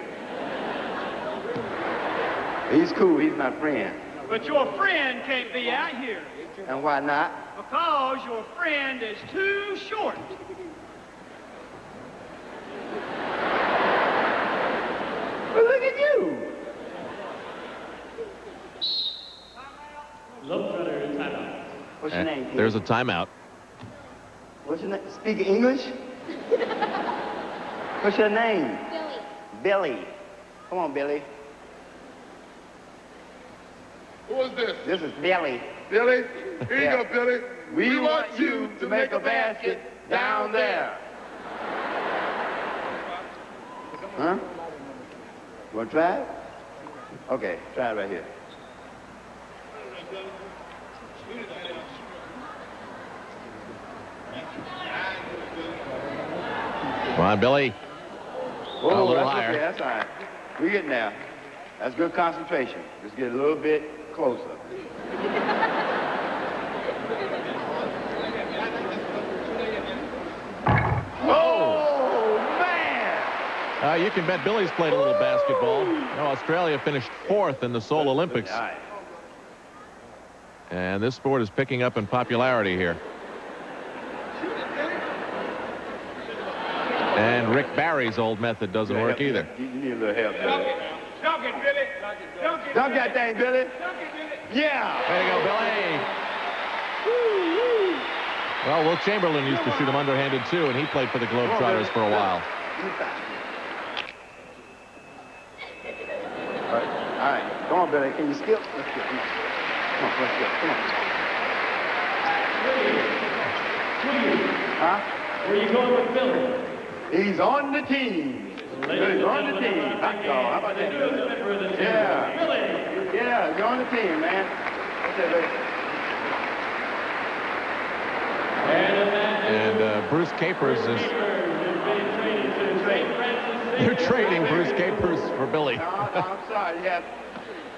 He's cool. He's my friend. But your friend can't be out here. And why not? Because your friend is too short. Well, look at you. Globetrotter timeout. What's your name, kid? There's a timeout. What's your name? Speak English? What's your name? Billy. Billy. Come on, Billy. Who is this? This is Billy. Billy? Here you go, Billy. We want you to make a basket down there. Huh? You want to try it? Okay, try it right here. Come on, Billy. Oh, a little that's higher. okay, that's all right. We're getting there. That's good concentration. Just get a little bit closer. Oh, man! You can bet Billy's played a little basketball. No, Australia finished 4th in the Seoul Olympics. All right. And this sport is picking up in popularity here. And Rick Barry's old method doesn't work either. You need a little help, Billy. Dunk it, Billy. Dunk it. Dunk that thing, Billy. Dunk it, Billy. Yeah. There you go, Billy. Well, Will Chamberlain used to shoot him underhanded, too, and he played for the Globetrotters for a while. All right. Come on, Billy. Can you skip? Let's skip. Come on, let's skip. Come on. Huh? Where you going with Billy? He's on the team. Billy's on the team. Hot dog. How about that, Billy? Yeah. Billy. Yeah, he's on the team, man. What's that, Billy? And Bruce Capers is... They're trading Bruce Capers for Billy. No, I'm sorry.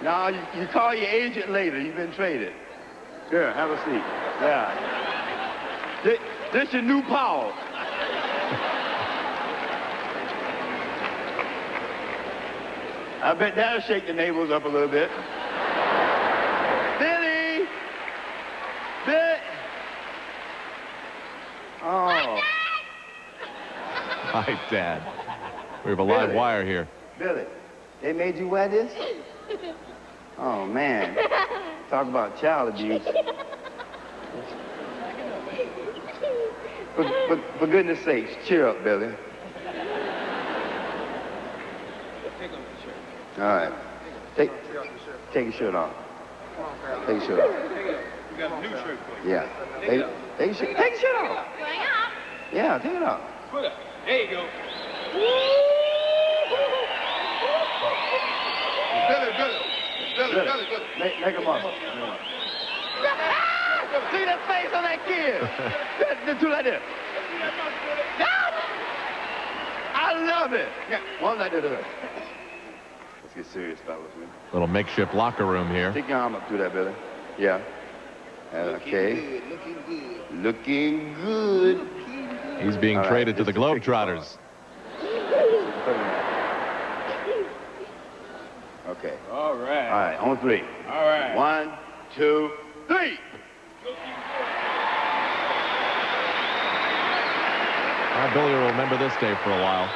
No, you call your agent later. You've been traded. Here, have a seat. Yeah. This your new Paul. I bet that'll shake the neighbors up a little bit. Billy! Billy! Oh. Hi, Dad. We have a live wire here. Billy, they made you wear this? Oh, man. Talk about child abuse. For goodness sakes, cheer up, Billy. All right. Take your shirt off. Take your shirt off. You got a new shirt for you. Yeah. Take your shirt off. Going up. Yeah, take it off. Put it. There you go. Billy. Make him up. See that face on that kid? Do like this. I love it. Yeah, one like that. Let's get serious, fellas. Little makeshift locker room here. Take your arm up through that, Billy. Yeah. Okay. Looking good. He's being traded to the Globetrotters. Okay. All right. All right, on 3. All right. 1, 2, 3. Billy will remember this day for a while.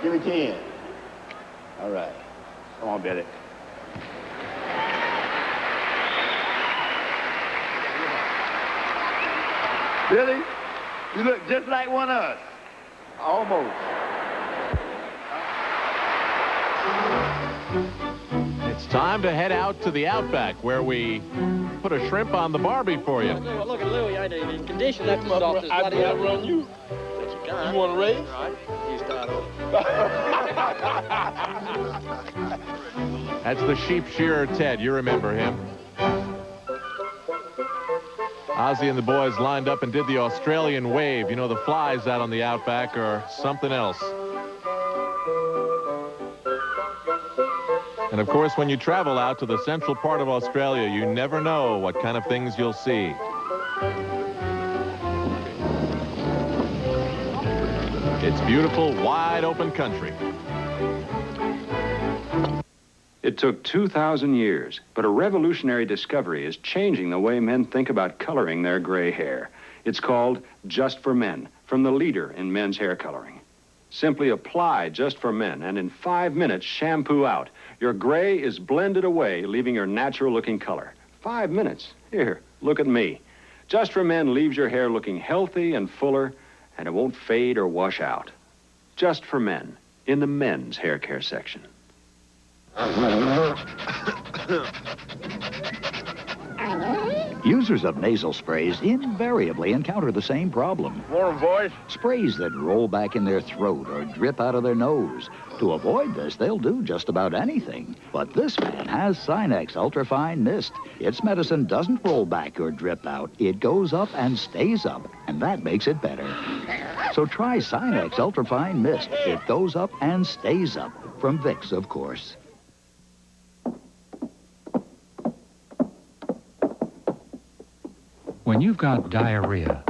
Give me 10. All right. Come on, Billy. Billy, you look just like one of us. Almost. It's time to head out to the Outback, where we put a shrimp on the Barbie for you. Look at Louie. I ain't in condition after this off this bloody out. Run you. You want to race? All right. You start over. That's the sheep shearer Ted. You remember him. Ozzie and the boys lined up and did the Australian wave. You know, the flies out on the Outback are something else. And of course, when you travel out to the central part of Australia, you never know what kind of things you'll see. It's beautiful, wide open country. It took 2,000 years, but a revolutionary discovery is changing the way men think about coloring their gray hair. It's called Just for Men, from the leader in men's hair coloring. Simply apply Just for Men, and in 5 minutes, shampoo out. Your gray is blended away, leaving your natural-looking color. 5 minutes. Here, look at me. Just for Men leaves your hair looking healthy and fuller, and it won't fade or wash out. Just for Men, in the men's hair care section. Users of nasal sprays invariably encounter the same problem. Morning, boys. Sprays that roll back in their throat or drip out of their nose. To avoid this, they'll do just about anything. But this man has Sinex Ultrafine Mist. Its medicine doesn't roll back or drip out. It goes up and stays up, and that makes it better. So try Sinex Ultrafine Mist. It goes up and stays up. From Vicks, of course. When you've got diarrhea,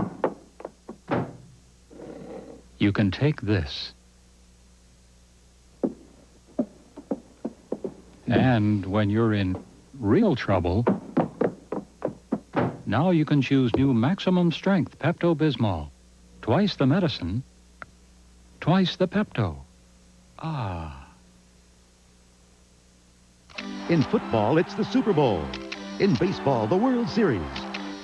you can take this. And when you're in real trouble, now you can choose new maximum strength Pepto-Bismol. Twice the medicine, twice the Pepto. Ah. In football, it's the Super Bowl. In baseball, the World Series.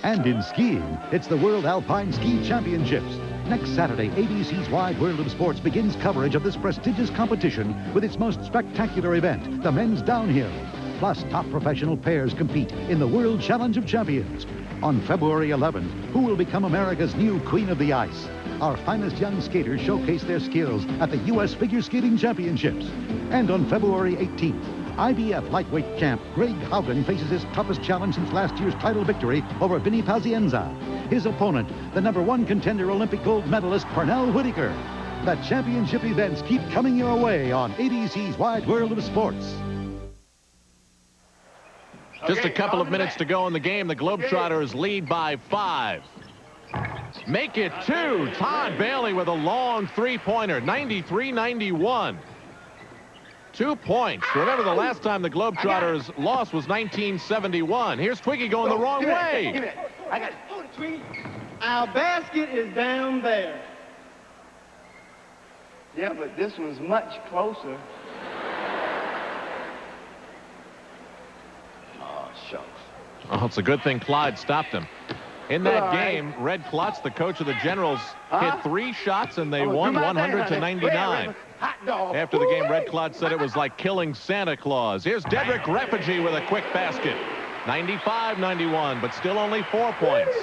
And in skiing, it's the World Alpine Ski Championships. Next Saturday, ABC's Wide World of Sports begins coverage of this prestigious competition with its most spectacular event, the men's downhill. Plus, top professional pairs compete in the World Challenge of Champions. On February 11th, who will become America's new Queen of the Ice? Our finest young skaters showcase their skills at the U.S. Figure Skating Championships. And on February 18th, IBF lightweight champ Greg Haugen faces his toughest challenge since last year's title victory over Vinny Pazienza. His opponent, the #1 contender Olympic gold medalist Pernell Whitaker. The championship events keep coming your way on ABC's Wide World of Sports. Just a couple of minutes to go in the game. The Globetrotters lead by 5. Make it 2. Todd Bailey with a long three-pointer, 93-91. 2 points. Remember, the last time the Globetrotters lost was 1971. Here's Twiggy going the wrong way. I got it. Our basket is down there. Yeah, but this one's much closer. Oh, shucks. Oh, it's a good thing Clyde stopped him. In that game, Red Klotz, the coach of the Generals, hit 3 shots, and they won 100-99. After the game, Red Klotz said it was like killing Santa Claus. Here's Dedrick Refugee with a quick basket. 95-91, but still only 4 points.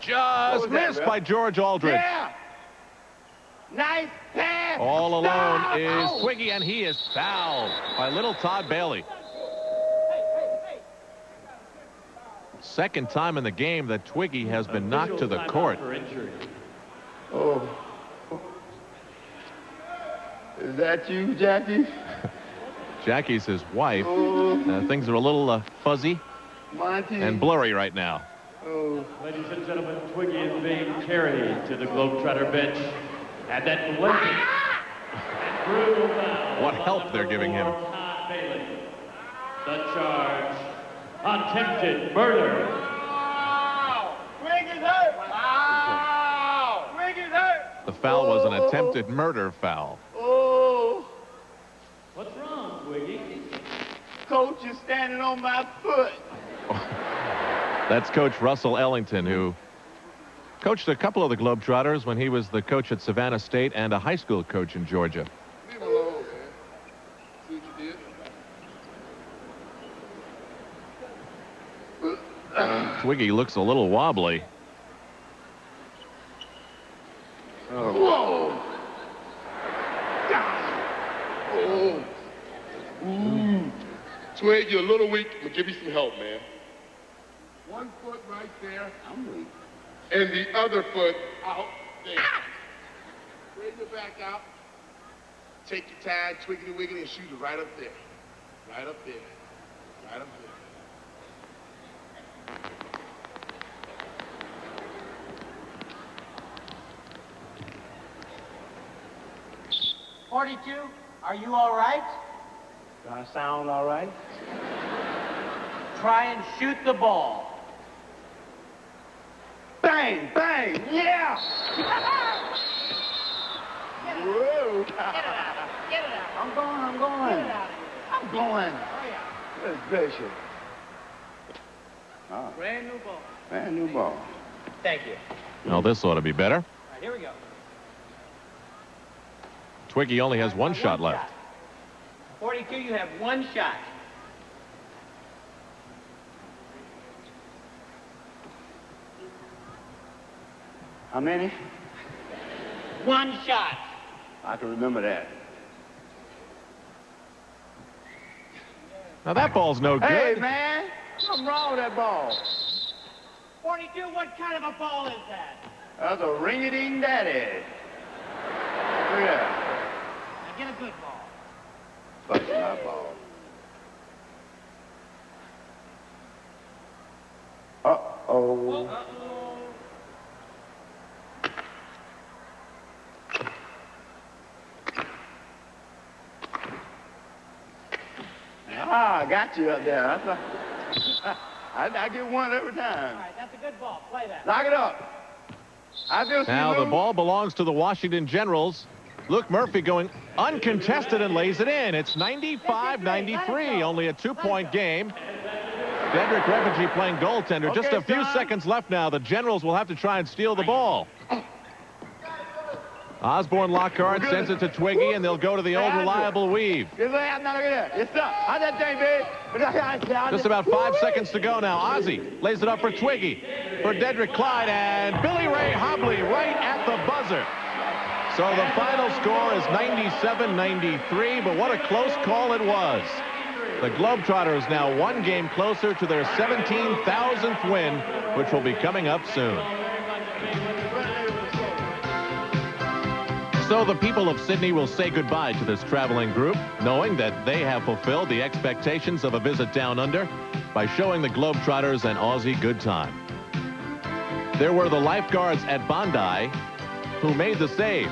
Just missed by George Aldridge. Yeah. Nice pass. All alone is Twiggy, and he is fouled by little Todd Bailey. Second time in the game that Twiggy has been knocked to the court. Oh. Is that you, Jackie? Jackie's his wife. Things are a little fuzzy Monty. and blurry right now. Ladies and gentlemen, Twiggy is being carried to the Globetrotter bench. And that blatant and brutal foul. What help they're giving him. The charge, attempted murder. Twiggy's hurt! Twiggy's hurt! The foul was an attempted murder foul. Oh! What's wrong, Twiggy? Coach is standing on my foot. That's Coach Russell Ellington, who coached a couple of the Globetrotters when he was the coach at Savannah State and a high school coach in Georgia. Leave him alone, man. See what you did? Twiggy looks a little wobbly. Whoa! Oh! Ooh. Twig, you're a little weak. I'm gonna give you some help, man. One foot right there. I'm weak. And the other foot out there. Bring your back out. Take your tag, twiggly wiggly, and shoot it right up there. Right up there. Right up there. 42, are you all right? Do I sound all right? Try and shoot the ball. Bang, bang, yeah! Whoa! Get it out. Get it out. I'm going. Get it out. I'm going. Hurry up. Good gracious. Oh, Brand new ball. brand new ball. Thank you. Now this ought to be better. All right, here we go. Twiggy only has one shot left. 42, you have one shot. How many? One shot. I can remember that. Now that ball's no good. Hey, man, something wrong with that ball. 42, what kind of a ball is that? That's a ring-a-ding-daddy. Look at that. Now get a good ball. That's my ball. Uh-oh. Ah, I got you up there. I get one every time. All right, that's a good ball. Play that. Knock it up. I do see Now the Lou. ball belongs to the Washington Generals. Luke Murphy going uncontested and lays it in. It's 95-93, only a two-point game. Dedrick Refugee playing goaltender. Just a few seconds left now. The Generals will have to try and steal the ball. Osborne Lockhart sends it to Twiggy, and they'll go to the old reliable weave. Just about 5 seconds to go now. Ozzie lays it up for Twiggy, for Dedrick Clyde, and Billy Ray Hobley right at the buzzer. So the final score is 97-93, but what a close call it was. The Globetrotters now one game closer to their 17,000th win, which will be coming up soon. So the people of Sydney will say goodbye to this traveling group, knowing that they have fulfilled the expectations of a visit down under by showing the Globetrotters an Aussie good time. There were the lifeguards at Bondi who made the save,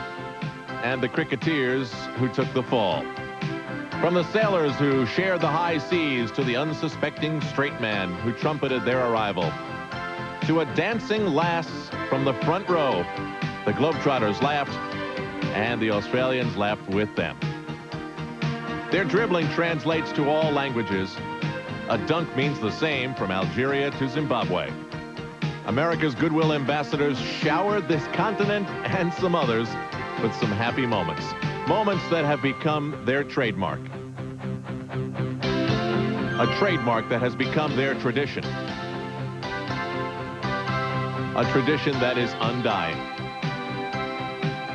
and the cricketeers who took the fall. From the sailors who shared the high seas to the unsuspecting straight man who trumpeted their arrival, to a dancing lass from the front row, the Globetrotters laughed, and the Australians laughed with them. Their dribbling translates to all languages. A dunk means the same from Algeria to Zimbabwe. America's goodwill ambassadors showered this continent and some others with some happy moments. Moments that have become their trademark. A trademark that has become their tradition. A tradition that is undying.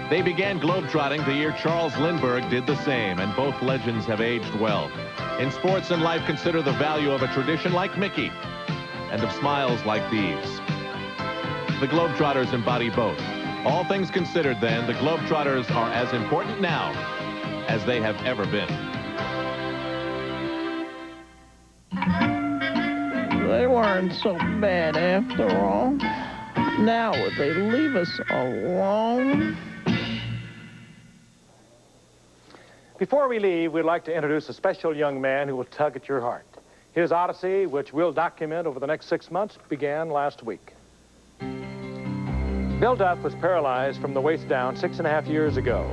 They began globetrotting the year Charles Lindbergh did the same, and both legends have aged well. In sports and life, consider the value of a tradition like Mickey and of smiles like these. The Globetrotters embody both. All things considered, then, the Globetrotters are as important now as they have ever been. They weren't so bad after all. Now would they leave us alone? Before we leave, we'd like to introduce a special young man who will tug at your heart. His odyssey, which we'll document over the next 6 months, began last week. Bill Duff was paralyzed from the waist down 6.5 years ago.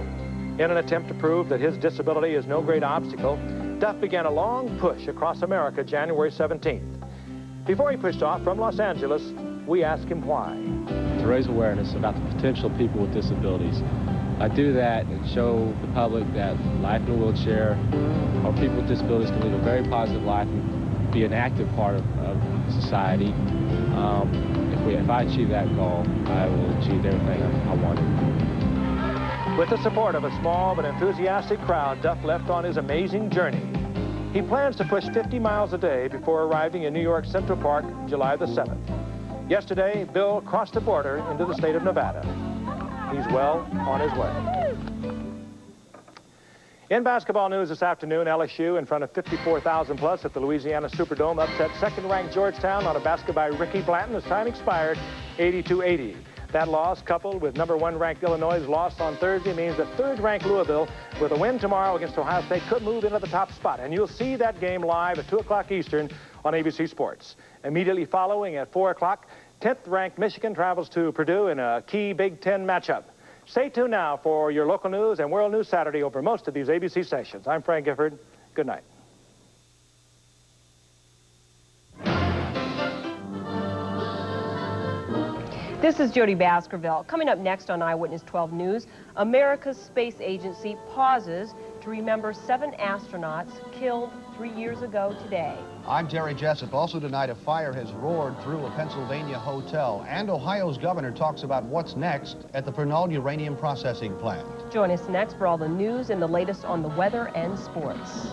In an attempt to prove that his disability is no great obstacle, Duff began a long push across America January 17th. Before he pushed off from Los Angeles, we asked him why. To raise awareness about the potential of people with disabilities. I do that and show the public that life in a wheelchair or people with disabilities can live a very positive life and be an active part of society. If I achieve that goal, I will achieve everything I want. With the support of a small but enthusiastic crowd, Duff left on his amazing journey. He plans to push 50 miles a day before arriving in New York Central Park July the 7th. Yesterday, Bill crossed the border into the state of Nevada. He's well on his way. In basketball news this afternoon, LSU, in front of 54,000 plus at the Louisiana Superdome, upset second-ranked Georgetown on a basket by Ricky Blanton as time expired, 82-80. That loss, coupled with #1 ranked Illinois' loss on Thursday, means that third-ranked Louisville, with a win tomorrow against Ohio State, could move into the top spot. And you'll see that game live at 2 o'clock Eastern on ABC Sports. Immediately following at 4 o'clock, 10th-ranked Michigan travels to Purdue in a key Big Ten matchup. Stay tuned now for your local news and World News Saturday over most of these ABC stations. I'm Frank Gifford. Good night. This is Jody Baskerville. Coming up next on Eyewitness 12 News, America's Space Agency pauses to remember 7 astronauts killed 3 years ago today. I'm Terry Jessup. Also tonight, a fire has roared through a Pennsylvania hotel, and Ohio's governor talks about what's next at the Fernald Uranium Processing Plant. Join us next for all the news and the latest on the weather and sports.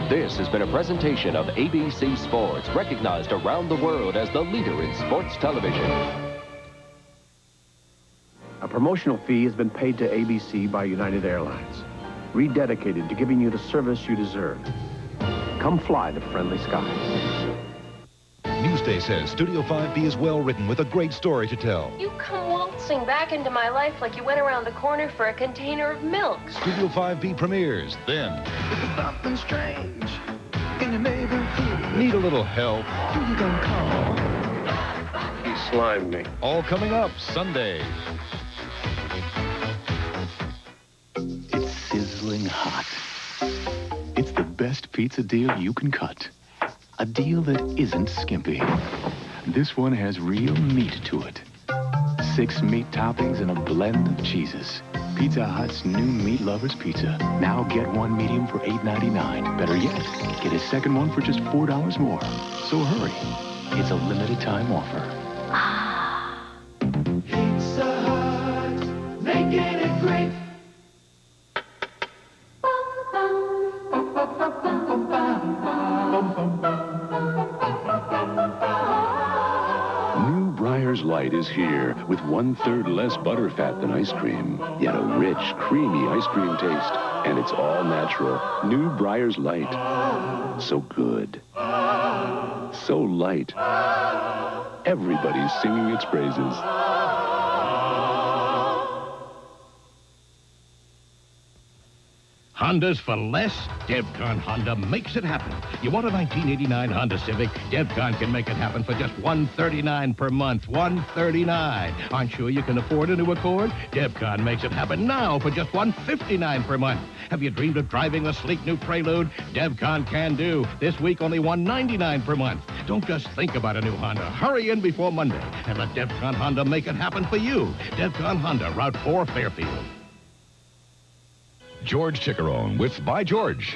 This has been a presentation of ABC Sports, recognized around the world as the leader in sports television. A promotional fee has been paid to ABC by United Airlines, rededicated to giving you the service you deserve. Come fly the friendly skies. Newsday says Studio 5B is well written with a great story to tell. You come waltzing back into my life like you went around the corner for a container of milk. Studio 5B premieres then. Something strange in the neighborhood. Need a little help? Who you gonna call? He slimed me. All coming up Sunday. It's sizzling hot. It's the best pizza deal you can cut. A deal that isn't skimpy. This one has real meat to it. 6 meat toppings and a blend of cheeses. Pizza Hut's new Meat Lovers Pizza. Now get one medium for $8.99. Better yet, get a second one for just $4 more. So hurry. It's a limited time offer. Pizza Hut, making it great. New Breyers Light is here with 1/3 less butter fat than ice cream, yet a rich, creamy ice cream taste. And it's all natural. New Breyers Light. So good. So light. Everybody's singing its praises. Hondas for less? DevCon Honda makes it happen. You want a 1989 Honda Civic? DevCon can make it happen for just $139 per month. $139. Aren't sure you can afford a new Accord? DevCon makes it happen now for just $159 per month. Have you dreamed of driving the sleek new Prelude? DevCon can do. This week, only $199 per month. Don't just think about a new Honda. Hurry in before Monday and let DevCon Honda make it happen for you. DevCon Honda, Route 4, Fairfield. George Chickarone with By George.